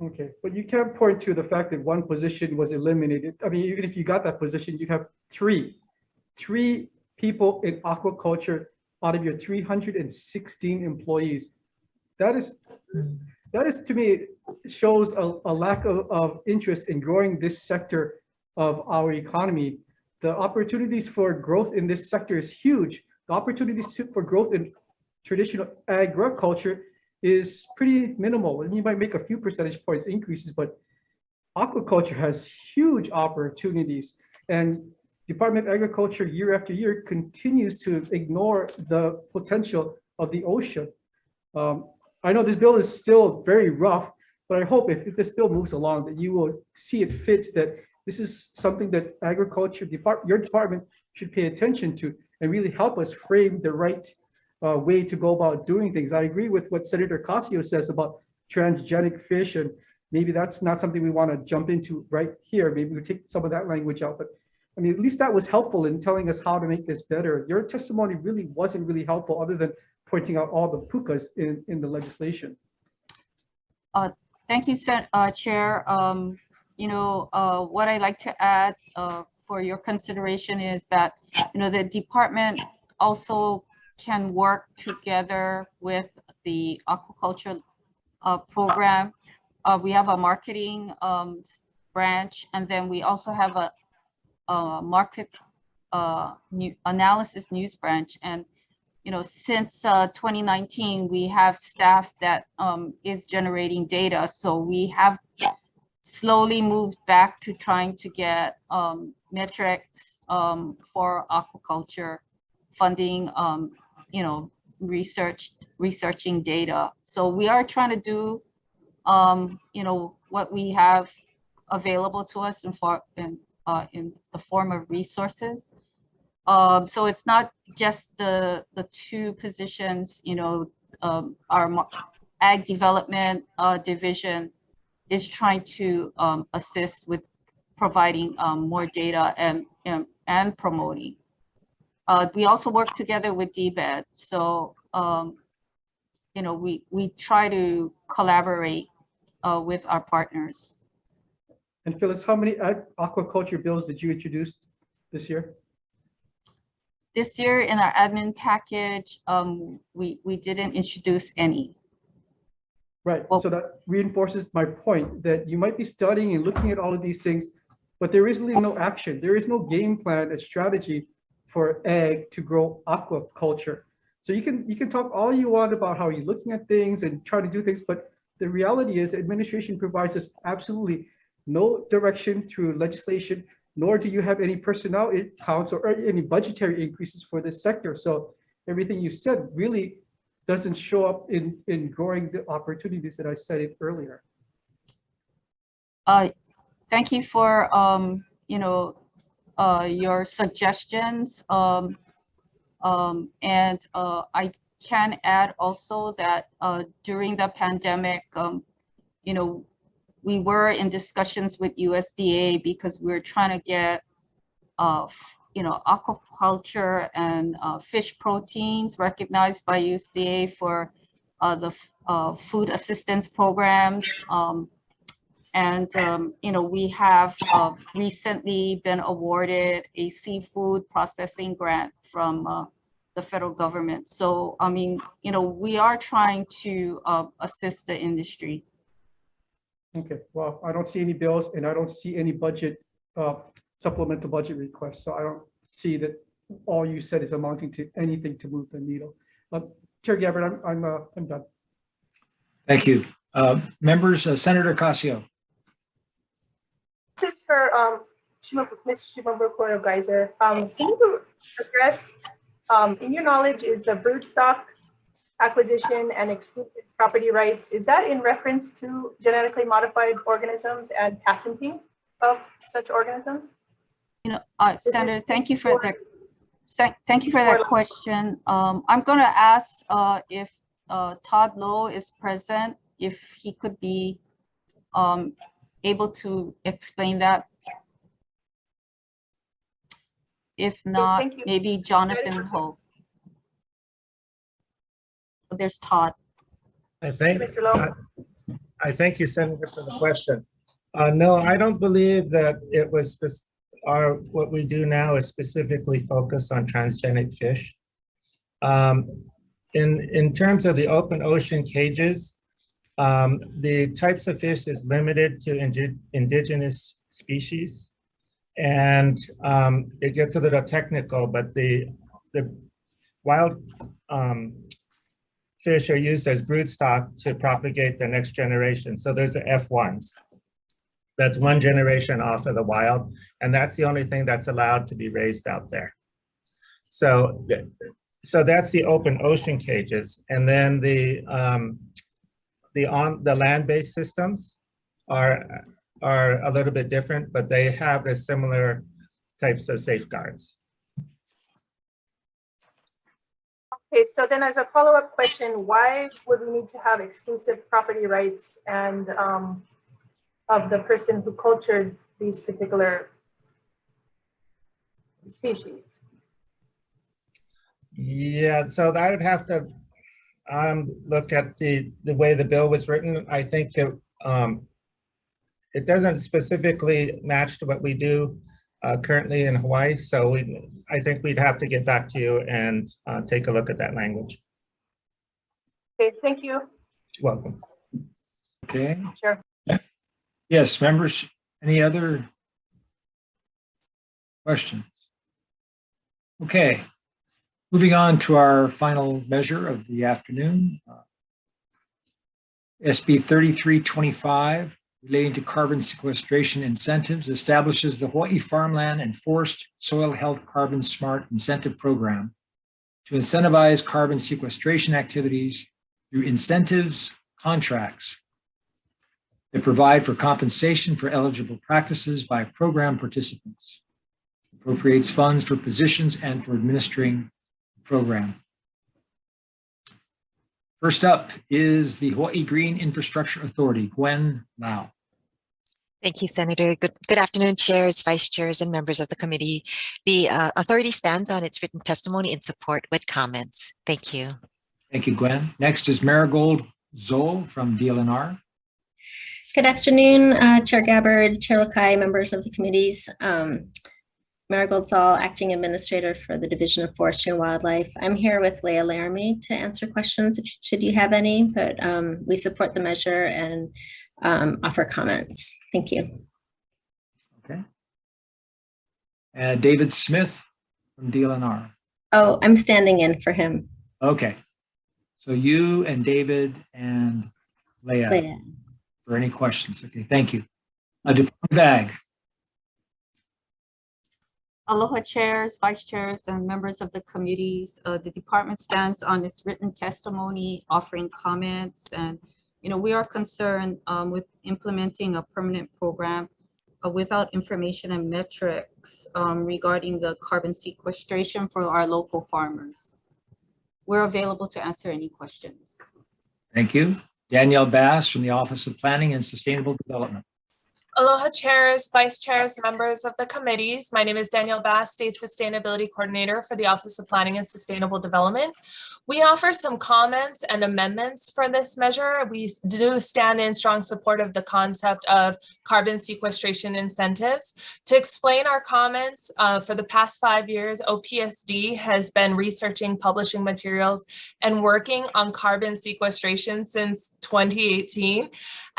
A: Okay, but you can't point to the fact that one position was eliminated. I mean, even if you got that position, you'd have three people in aquaculture out of your 316 employees. That is to me shows a lack of interest in growing this sector of our economy. The opportunities for growth in this sector is huge. The opportunities for growth in traditional agriculture is pretty minimal. And you might make a few percentage points increases, but aquaculture has huge opportunities. And Department of Agriculture year after year continues to ignore the potential of the ocean. I know this bill is still very rough, but I hope if this bill moves along that you will see it fit that this is something that your department should pay attention to and really help us frame the right way to go about doing things. I agree with what Senator Casio says about transgenic fish, and maybe that's not something we want to jump into right here. Maybe we take some of that language out, but I mean, at least that was helpful in telling us how to make this better. Your testimony really wasn't really helpful other than pointing out all the pukas in the legislation.
P: Thank you, Chair. What I'd like to add for your consideration is that, the department also can work together with the aquaculture program. We have a marketing branch, and then we also have a market analysis news branch. And since 2019, we have staff that is generating data. So we have slowly moved back to trying to get metrics for aquaculture funding, researching data. So we are trying to do, what we have available to us in the form of resources. So it's not just the two positions, our ag development division is trying to assist with providing more data and promoting. We also work together with DBED. So, we try to collaborate with our partners.
A: And Phyllis, how many aquaculture bills did you introduce this year?
P: This year in our admin package, we didn't introduce any.
A: Right, so that reinforces my point that you might be studying and looking at all of these things, but there is really no action. There is no game plan, a strategy for ag to grow aquaculture. So you can talk all you want about how you're looking at things and try to do things, but the reality is the administration provides us absolutely no direction through legislation, nor do you have any personnel counts or any budgetary increases for this sector. So everything you said really doesn't show up in growing the opportunities that I cited earlier.
P: Thank you for your suggestions. And I can add also that during the pandemic, we were in discussions with USDA because we're trying to get aquaculture and fish proteins recognized by USDA for the food assistance programs. We have recently been awarded a seafood processing grant from the federal government. So, we are trying to assist the industry.
A: Okay, well, I don't see any bills and I don't see any budget, supplemental budget requests. So I don't see that all you said is amounting to anything to move the needle. Chair Gabbard, I'm done.
M: Thank you. Members, Senator Casio.
Q: This is for Ms. Shimabukuro Geyser. Can you address, in your knowledge, is the broodstock acquisition and exclusive property rights, is that in reference to genetically modified organisms and patenting of such organisms?
P: Senator, thank you for that. Thank you for that question. I'm going to ask if Todd Lowe is present, if he could be able to explain that. If not, maybe Jonathan Ho. There's Todd.
S: I thank you, Senator, for the question. No, I don't believe that it was what we do now is specifically focused on transgenic fish. In terms of the open ocean cages, the types of fish is limited to indigenous species, and it gets a little technical, but the wild fish are used as broodstock to propagate the next generation. So there's the F1s. That's one generation off of the wild, and that's the only thing that's allowed to be raised out there. So that's the open ocean cages, and then the land-based systems are a little bit different, but they have the similar types of safeguards.
Q: Okay, so then as a follow-up question, why would we need to have exclusive property rights and of the person who cultured these particular species?
S: Yeah, so I would have to look at the way the bill was written. I think it doesn't specifically match to what we do currently in Hawaii. So I think we'd have to get back to you and take a look at that language.
Q: Okay, thank you.
S: Welcome.
M: Okay.
Q: Sure.
M: Yes, members, any other questions? Okay, moving on to our final measure of the afternoon. SB 3325, relating to carbon sequestration incentives, establishes the Hawaii Farmland and Forest Soil Health Carbon Smart Incentive Program to incentivize carbon sequestration activities through incentives contracts that provide for compensation for eligible practices by program participants, appropriates funds for positions and for administering the program. First up is the Hawaii Green Infrastructure Authority, Gwen Lau.
G: Thank you, Senator. Good afternoon, chairs, vice chairs, and members of the committee. The authority stands on its written testimony in support with comments. Thank you.
M: Thank you, Gwen. Next is Marigold Zoll from DLNR.
T: Good afternoon, Chair Gabbard, Chair Wakai, members of the committees. Marigold Zoll, Acting Administrator for the Division of Forestry and Wildlife. I'm here with Leah Laramie to answer questions should you have any, but we support the measure and offer comments. Thank you.
M: Okay. And David Smith from DLNR.
T: Oh, I'm standing in for him.
M: Okay. So you and David and Leah. For any questions. Okay, thank you. Department of Ag.
P: Aloha chairs, vice chairs, and members of the committees. The department stands on its written testimony, offering comments, and we are concerned with implementing a permanent program without information and metrics regarding the carbon sequestration for our local farmers. We're available to answer any questions.
M: Thank you. Danielle Bass from the Office of Planning and Sustainable Development.
U: Aloha chairs, vice chairs, members of the committees. My name is Danielle Bass, State Sustainability Coordinator for the Office of Planning and Sustainable Development. We offer some comments and amendments for this measure. We do stand in strong support of the concept of carbon sequestration incentives. To explain our comments, for the past 5 years, OPSD has been researching, publishing materials, and working on carbon sequestration since 2018.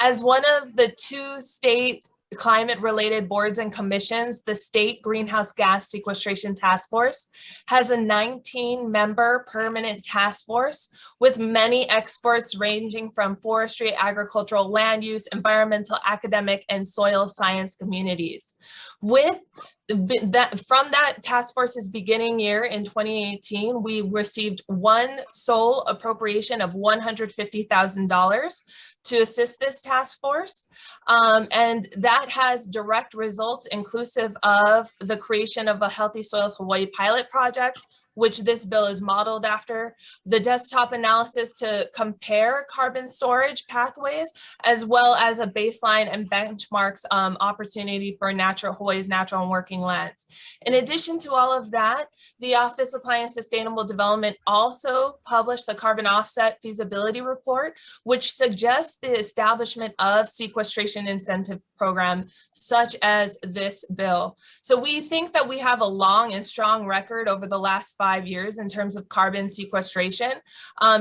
U: As one of the 2 state climate-related boards and commissions, the State Greenhouse Gas Sequestration Task Force has a 19-member permanent task force with many experts ranging from forestry, agricultural, land use, environmental, academic, and soil science communities. From that task force's beginning year in 2018, we received one sole appropriation of $150,000 to assist this task force. And that has direct results inclusive of the creation of a Healthy Soils Hawaii pilot project, which this bill is modeled after, the desktop analysis to compare carbon storage pathways, as well as a baseline and benchmarks opportunity for Hawaii's natural and working lands. In addition to all of that, the Office of Planning and Sustainable Development also published the Carbon Offset Feasibility Report, which suggests the establishment of sequestration incentive program such as this bill. So we think that we have a long and strong record over the last 5 5 years in terms of carbon sequestration,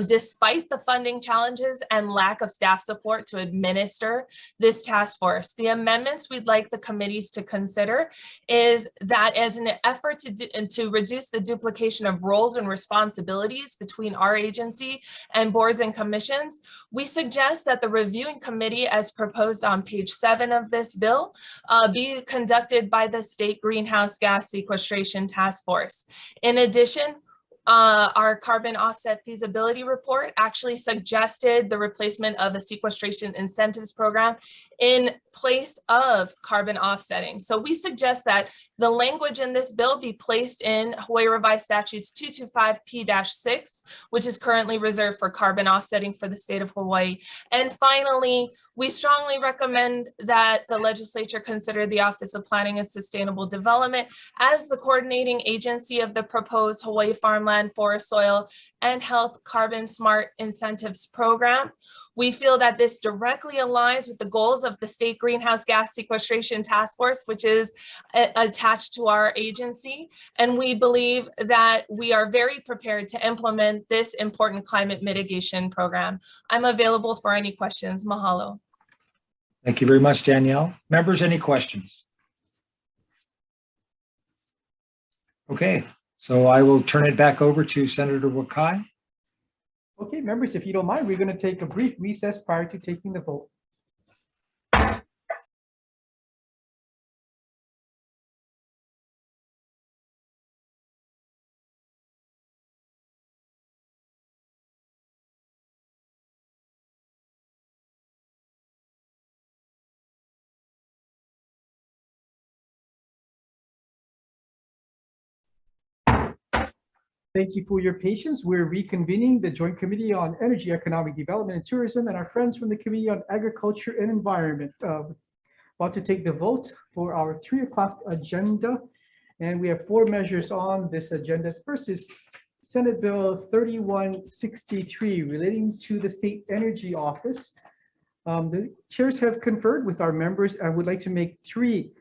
U: despite the funding challenges and lack of staff support to administer this task force. The amendments we'd like the committees to consider is that as an effort to reduce the duplication of roles and responsibilities between our agency and boards and commissions, we suggest that the reviewing committee, as proposed on page 7 of this bill, be conducted by the State Greenhouse Gas Sequestration Task Force. In addition, our carbon offset feasibility report actually suggested the replacement of a sequestration incentives program in place of carbon offsetting. So we suggest that the language in this bill be placed in Hawaii Revised Statutes 225P-6, which is currently reserved for carbon offsetting for the state of Hawaii. And finally, we strongly recommend that the legislature consider the Office of Planning and Sustainable Development as the coordinating agency of the proposed Hawaii Farmland, Forest, Soil, and Health Carbon Smart Incentives Program. We feel that this directly aligns with the goals of the State Greenhouse Gas Sequestration Task Force, which is attached to our agency. And we believe that we are very prepared to implement this important climate mitigation program. I'm available for any questions. Mahalo.
M: Thank you very much, Danielle. Members, any questions? Okay, so I will turn it back over to Senator Wakai.
A: Okay, members, if you don't mind, we're going to take a brief recess prior to taking the vote. Thank you for your patience. We're reconvening the Joint Committee on Energy, Economic Development, and Tourism, and our friends from the Committee on Agriculture and Environment. About to take the vote for our 3 o'clock agenda. And we have 4 measures on this agenda. First is Senate Bill 3163 relating to the State Energy Office. The chairs have conferred with our members and would like to make 3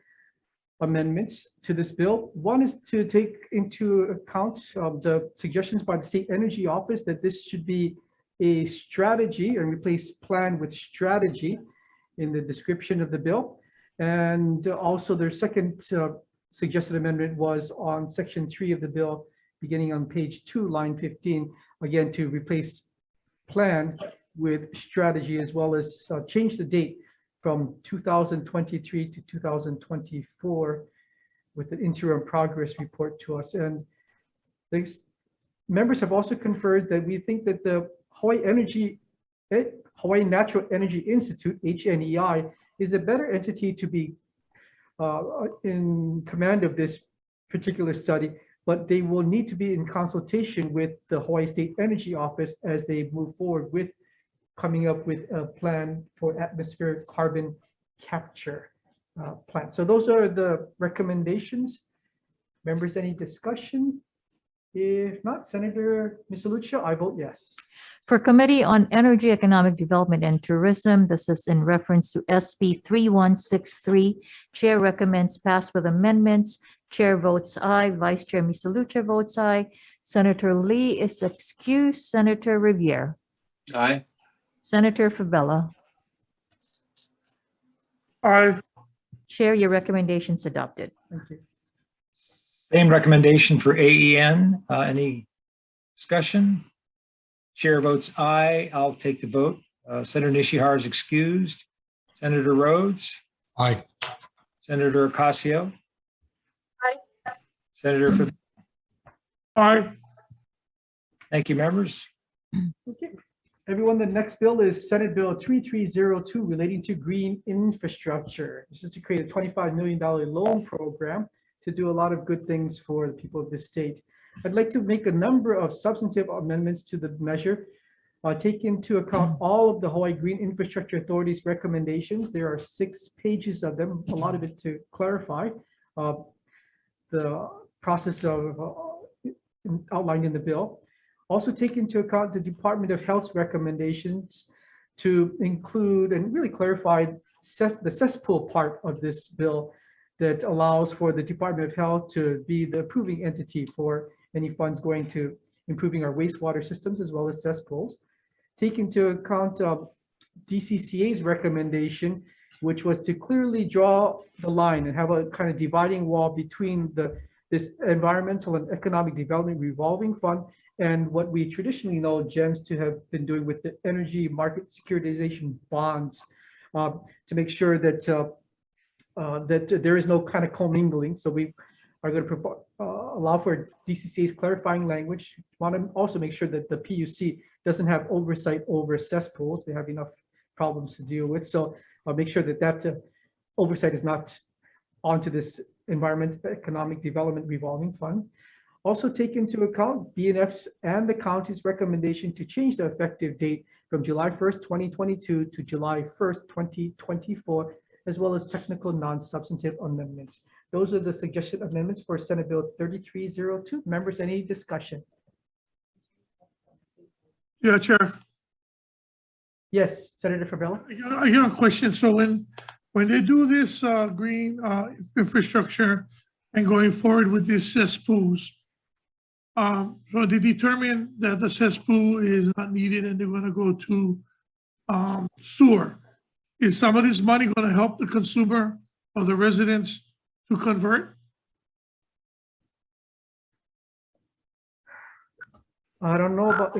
A: amendments to this bill. One is to take into account the suggestions by the State Energy Office that this should be a strategy and replace plan with strategy in the description of the bill. And also their second suggested amendment was on section 3 of the bill, beginning on page 2, line 15, again to replace plan with strategy, as well as change the date from 2023 to 2024 with an interim progress report to us. And the members have also conferred that we think that the Hawaii Natural Energy Institute, HNEI, is a better entity to be in command of this particular study, but they will need to be in consultation with the Hawaii State Energy Office as they move forward with coming up with a plan for atmospheric carbon capture plan. So those are the recommendations. Members, any discussion? If not, Senator Misalucha, I vote yes.
F: For Committee on Energy, Economic Development, and Tourism, this is in reference to SB 3163. Chair recommends pass with amendments. Chair votes aye. Vice Chair Misalucha votes aye. Senator Lee is excused. Senator Riviere.
E: Aye.
F: Senator Favela.
S: Aye.
F: Chair, your recommendation's adopted.
A: Thank you.
M: Same recommendation for AEN. Any discussion? Chair votes aye. I'll take the vote. Senator Nishihara is excused. Senator Rhodes.
S: Aye.
M: Senator Ocasio.
U: Aye.
M: Senator Favela.
S: Aye.
M: Thank you, members.
A: Okay. Everyone, the next bill is Senate Bill 3302 relating to green infrastructure. This is to create a $25 million loan program to do a lot of good things for the people of the state. I'd like to make a number of substantive amendments to the measure, take into account all of the Hawaii Green Infrastructure Authority's recommendations. There are 6 pages of them, a lot of it to clarify the process of outlined in the bill. Also take into account the Department of Health's recommendations to include and really clarify the cesspool part of this bill that allows for the Department of Health to be the approving entity for any funds going to improving our wastewater systems as well as cesspools. Take into account DCCA's recommendation, which was to clearly draw the line and have a kind of dividing wall between this environmental and economic development revolving fund and what we traditionally know GEMS to have been doing with the energy market securitization bonds, to make sure that that there is no kind of commingling. So we are going to allow for DCCA's clarifying language. Want to also make sure that the PUC doesn't have oversight over cesspools. They have enough problems to deal with. So I'll make sure that that oversight is not onto this environment economic development revolving fund. Also take into account BNF's and the county's recommendation to change the effective date from July 1st, 2022 to July 1st, 2024, as well as technical non-substantive amendments. Those are the suggested amendments for Senate Bill 3302. Members, any discussion?
D: Yeah, Chair.
A: Yes, Senator Fabella.
D: I got a question. So when they do this green infrastructure and going forward with these cesspools, so they determine that the cesspool is not needed and they're going to go to sewer. Is some of this money going to help the consumer or the residents to convert?
A: I don't know about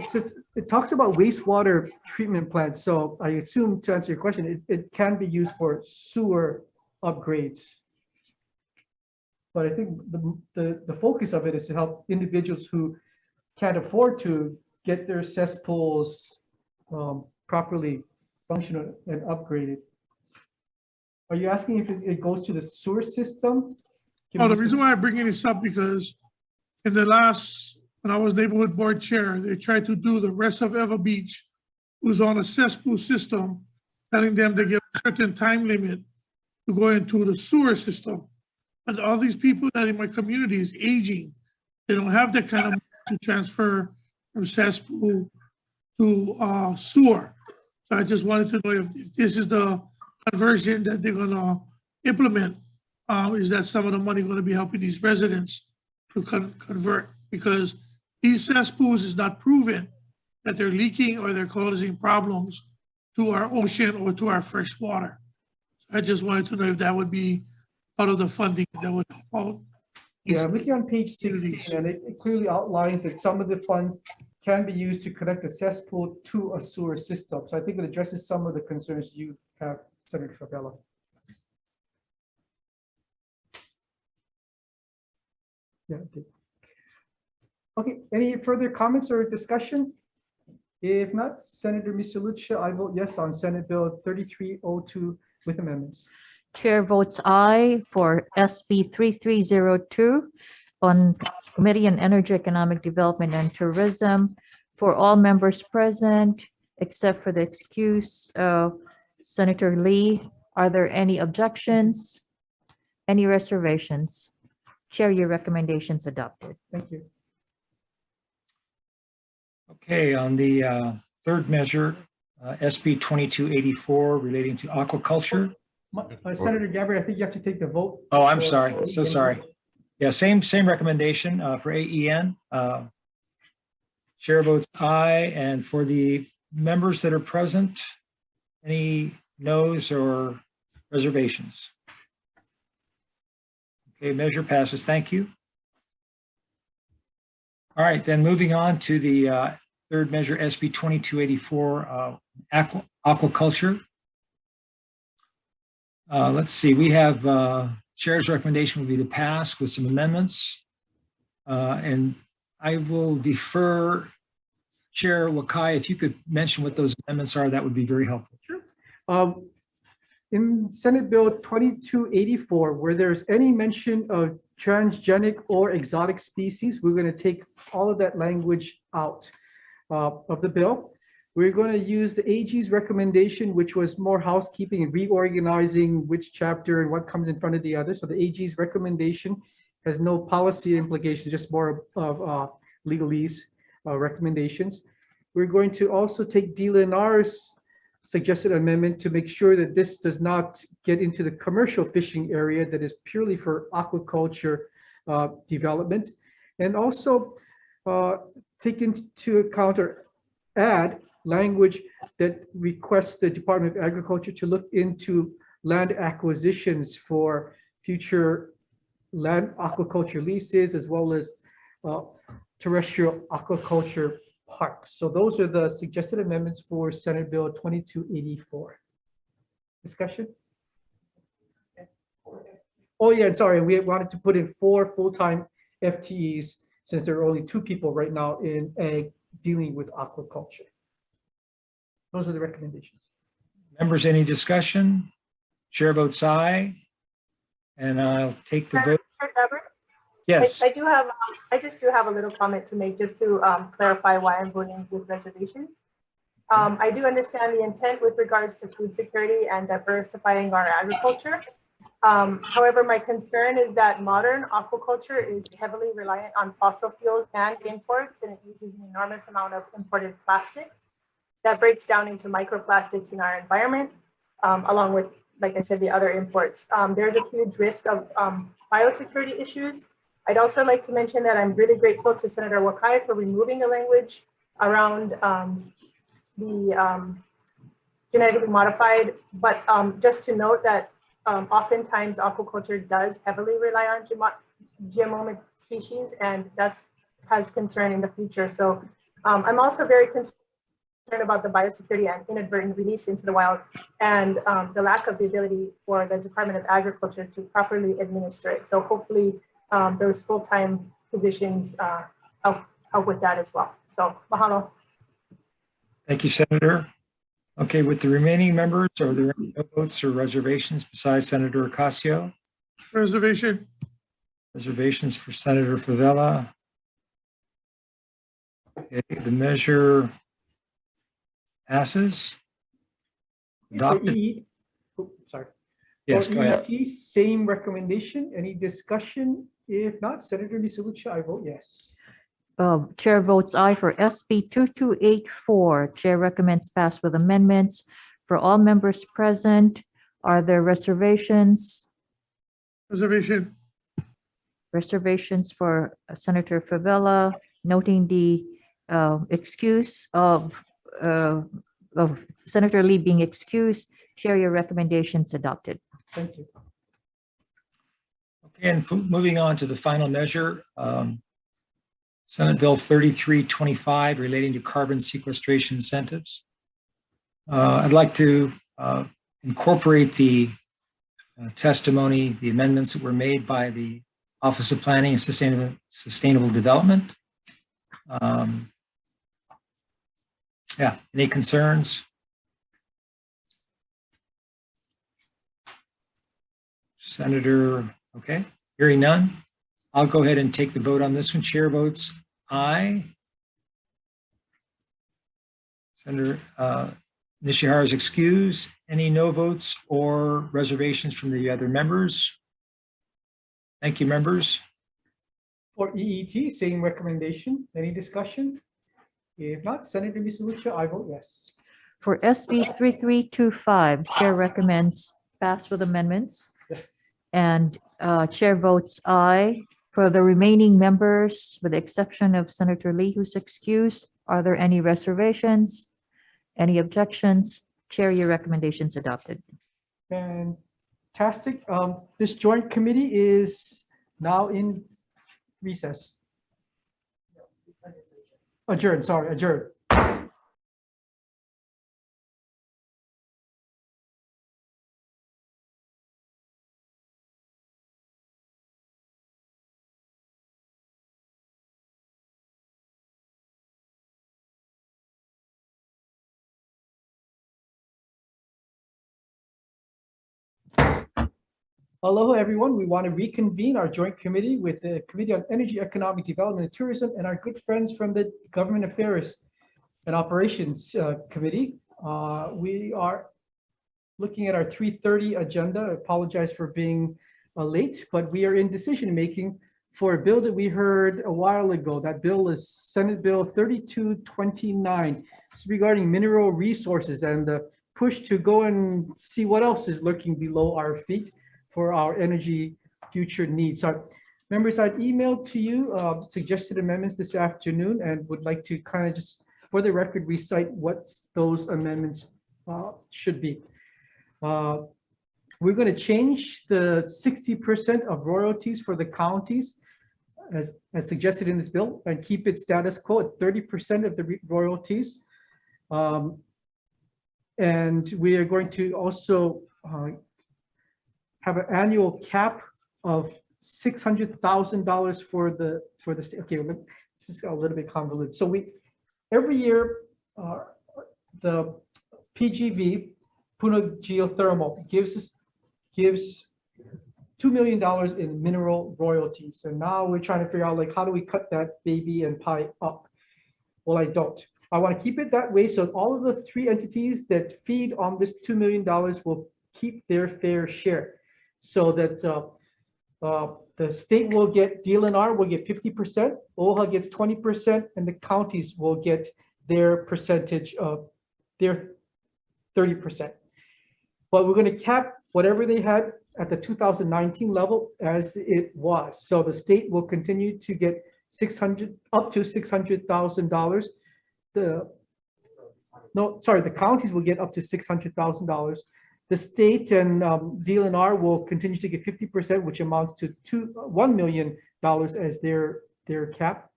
A: it talks about wastewater treatment plants. So I assume, to answer your question, it can be used for sewer upgrades. But I think the focus of it is to help individuals who can't afford to get their cesspools properly functional and upgraded. Are you asking if it goes to the sewer system?
D: Oh, the reason why I'm bringing this up because in the last, when I was neighborhood board chair, they tried to do the rest of Eva Beach, who's on a cesspool system, telling them they get a certain time limit to go into the sewer system. And all these people that in my community is aging. They don't have that kind of money to transfer from cesspool to sewer. So I just wanted to know if this is the conversion that they're gonna implement. Is that some of the money gonna be helping these residents to convert? Because these cesspools is not proven that they're leaking or they're causing problems to our ocean or to our fresh water. So I just wanted to know if that would be part of the funding that would help out.
A: Yeah, I'm looking on page 16, and it clearly outlines that some of the funds can be used to connect a cesspool to a sewer system. So I think it addresses some of the concerns you have, Senator Fabella. Yeah. Okay. Any further comments or discussion? If not, Senator Misalucha, I vote yes on Senate Bill 3302 with amendments.
F: Chair votes aye for SB 3302 on Committee on Energy, Economic Development and Tourism. For all members present, except for the excuse of Senator Lee, are there any objections? Any reservations? Chair, your recommendations adopted.
A: Thank you.
M: Okay, on the third measure, SB 2284 relating to aquaculture.
A: Senator Gabbard, I think you have to take the vote.
M: Oh, I'm sorry. So sorry. Yeah, same recommendation for AEN. Chair votes aye. And for the members that are present, any noes or reservations? Okay, measure passes. Thank you. All right, then moving on to the third measure, SB 2284, aquaculture. Let's see, we have Chair's recommendation would be to pass with some amendments. And I will defer, Chair Wakai, if you could mention what those amendments are, that would be very helpful.
A: Sure. In Senate Bill 2284, where there's any mention of transgenic or exotic species, we're going to take all of that language out of the bill. We're going to use the AG's recommendation, which was more housekeeping and reorganizing which chapter and what comes in front of the other. So the AG's recommendation has no policy implications, just more of legalese recommendations. We're going to also take DLNR's suggested amendment to make sure that this does not get into the commercial fishing area that is purely for aquaculture development. And also take into account or add language that requests the Department of Agriculture to look into land acquisitions for future land aquaculture leases, as well as terrestrial aquaculture parks. So those are the suggested amendments for Senate Bill 2284. Discussion? Oh yeah, sorry, we wanted to put in 4 full-time FTEs since there are only 2 people right now in ag dealing with aquaculture. Those are the recommendations.
M: Members, any discussion? Chair votes aye. And I'll take the vote. Yes.
Q: I just do have a little comment to make just to clarify why I'm voting with reservations. I do understand the intent with regards to food security and diversifying our agriculture. However, my concern is that modern aquaculture is heavily reliant on fossil fuels and imports, and it uses an enormous amount of imported plastic that breaks down into microplastics in our environment, along with, like I said, the other imports. There's a huge risk of biosecurity issues. I'd also like to mention that I'm really grateful to Senator Wakai for removing the language around the genetically modified, but just to note that oftentimes aquaculture does heavily rely on GMO species, and that has concern in the future. So I'm also very concerned about the biosecurity and inadvertent release into the wild, and the lack of the ability for the Department of Agriculture to properly administer it. So hopefully those full-time positions help with that as well. So mahalo.
M: Thank you, Senator. Okay, with the remaining members, are there any no votes or reservations besides Senator Ocasio?
D: Reservation.
M: Reservations for Senator Favela. Okay, the measure passes. Adopted.
A: Sorry.
M: Yes, go ahead.
A: EET, same recommendation. Any discussion? If not, Senator Misalucha, I vote yes.
F: Chair votes aye for SB 2284. Chair recommends pass with amendments. For all members present, are there reservations?
D: Reservation.
F: Reservations for Senator Favela, noting the excuse of Senator Lee being excused. Chair, your recommendations adopted.
A: Thank you.
M: Okay, and moving on to the final measure, Senate Bill 3325 relating to carbon sequestration incentives. I'd like to incorporate the testimony, the amendments that were made by the Office of Planning and Sustainable Development. Yeah, any concerns? Senator, okay, hearing none. I'll go ahead and take the vote on this one. Chair votes aye. Senator Nishihara's excused. Any no votes or reservations from the other members? Thank you, members.
A: For EET, same recommendation. Any discussion? If not, Senator Misalucha, I vote yes.
F: For SB 3325, Chair recommends pass with amendments.
A: Yes.
F: And Chair votes aye. For the remaining members, with the exception of Senator Lee, who's excused, are there any reservations? Any objections? Chair, your recommendations adopted.
A: Fantastic. This joint committee is now in recess. Adjourned, sorry, adjourned. Aloha, everyone. We want to reconvene our joint committee with the Committee on Energy, Economic Development, and Tourism, and our good friends from the Government Affairs and Operations Committee. We are looking at our 3:30 agenda. I apologize for being late, but we are in decision-making for a bill that we heard a while ago. That bill is Senate Bill 3229. It's regarding mineral resources and the push to go and see what else is lurking below our feet for our energy future needs. So Members, I'd emailed to you suggested amendments this afternoon and would like to kind of just, for the record, recite what those amendments should be. We're going to change the 60% of royalties for the counties as suggested in this bill and keep it status quo at 30% of the royalties. And we are going to also have an annual cap of $600,000 for the state. Okay, this is a little bit convoluted. So every year the PGV, Puna Geothermal, gives $2 million in mineral royalties, and now we're trying to figure out like how do we cut that baby and pie up. Well, I don't. I want to keep it that way so all of the three entities that feed on this $2 million will keep their fair share, so that the state will get, DLNR will get 50%, OHA gets 20%, and the counties will get their percentage of their 30%. But we're going to cap whatever they had at the 2019 level as it was. So the state will continue to get up to $600,000. The counties will get up to $600,000. The state and DLNR will continue to get 50%, which amounts to $1 million as their cap.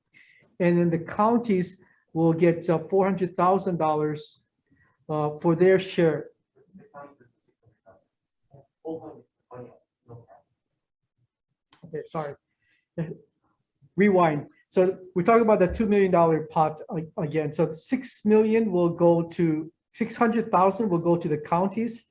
A: And then the counties will get $400,000 for their share. Okay, sorry. Rewind. So we're talking about the $2 million pot again. So $6 million will go to, 600,000 will go to the counties.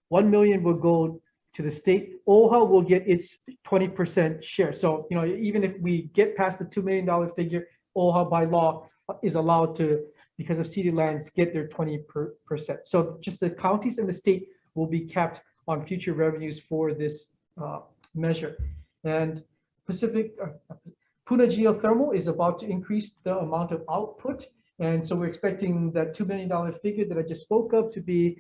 A: 1 million will go to the state. OHA will get its 20% share. So, you know, even if we get past the $2 million figure, OHA by law is allowed to, because of ceded lands, get their 20%. So just the counties and the state will be capped on future revenues for this measure. And Puna Geothermal is about to increase the amount of output. And so we're expecting that $2 million figure that I just spoke of to be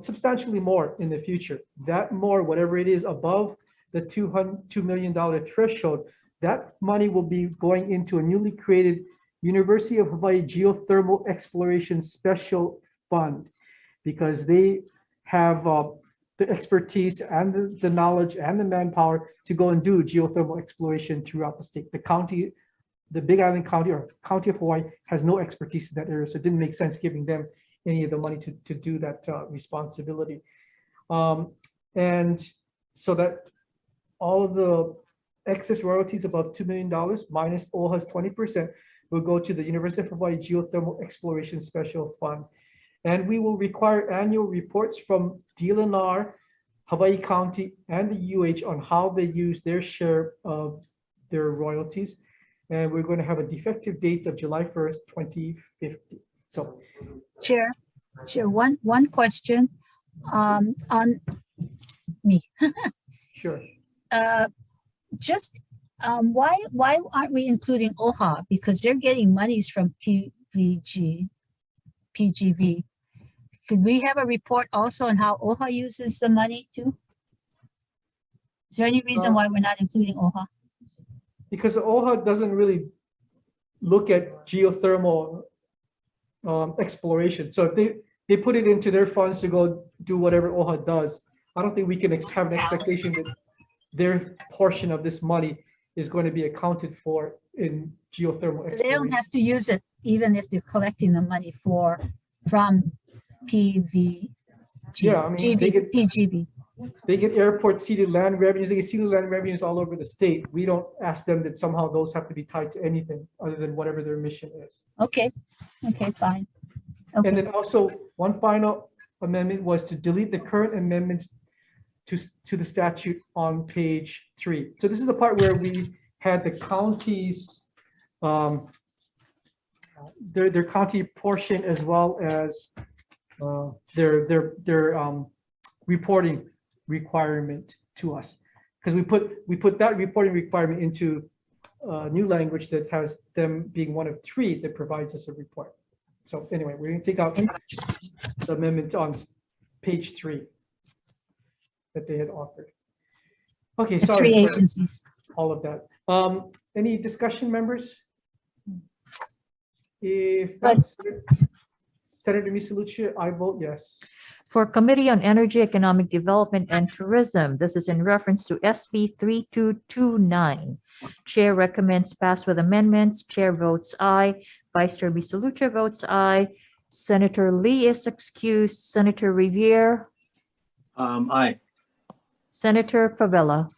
A: substantially more in the future. That more, whatever it is above the $2 million threshold, that money will be going into a newly created University of Hawaii Geothermal Exploration Special Fund, because they have the expertise and the knowledge and the manpower to go and do geothermal exploration throughout the state. The county, the Big Island County or County of Hawaii, has no expertise in that area, so it didn't make sense giving them any of the money to do that responsibility. And so that all of the excess royalties above $2 million minus OHA's 20% will go to the University of Hawaii Geothermal Exploration Special Fund. And we will require annual reports from DLNR, Hawaii County, and the UH on how they use their share of their royalties. And we're going to have a defective date of July 1st, 2050. So,
B: Chair, one question on me.
A: Sure.
B: Why aren't we including OHA? Because they're getting monies from PGV. Could we have a report also on how OHA uses the money too? Is there any reason why we're not including OHA?
A: Because OHA doesn't really look at geothermal exploration. So if they put it into their funds to go do whatever OHA does, I don't think we can have an expectation that their portion of this money is going to be accounted for in geothermal exploration.
B: So they don't have to use it even if they're collecting the money from PGV.
A: Yeah, I mean,
B: PGV.
A: They get airport ceded land revenues. They get ceded land revenues all over the state. We don't ask them that somehow those have to be tied to anything other than whatever their mission is.
B: Okay. Okay, fine. Okay.
A: And then also one final amendment was to delete the current amendments to the statute on page 3. So this is the part where we had the counties, their county portion, as well as their reporting requirement to us, because we put that reporting requirement into new language that has them being one of 3 that provides us a report. So anyway, we're going to take out the amendment on page 3 that they had offered. Okay, sorry.
B: 3 agencies.
A: all of that. Any discussion, members? If not, Senator Misalucia, I vote yes.
F: For Committee on Energy, Economic Development, and Tourism, this is in reference to SB 3229. Chair recommends pass with amendments. Chair votes aye. Vice Chair Misalucia votes aye. Senator Lee is excused. Senator Riviere.
E: Aye.
F: Senator Favela.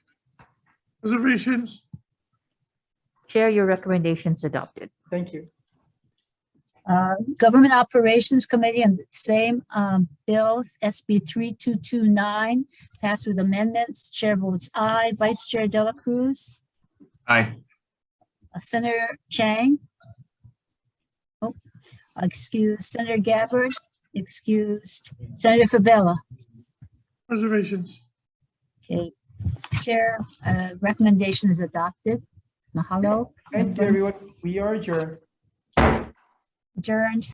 D: Reservations.
F: Chair, your recommendations adopted.
A: Thank you.
B: Government Operations Committee on the same bills, SB 3229, passed with amendments. Chair votes aye. Vice Chair Dela Cruz.
C: Aye.
B: Senator Chang. Oh, excused. Senator Gabbard, excused. Senator Favela.
D: Reservations.
B: Okay. Chair, recommendation is adopted. Mahalo.
A: Thank you, everyone. We are adjourned.
B: Adjourned.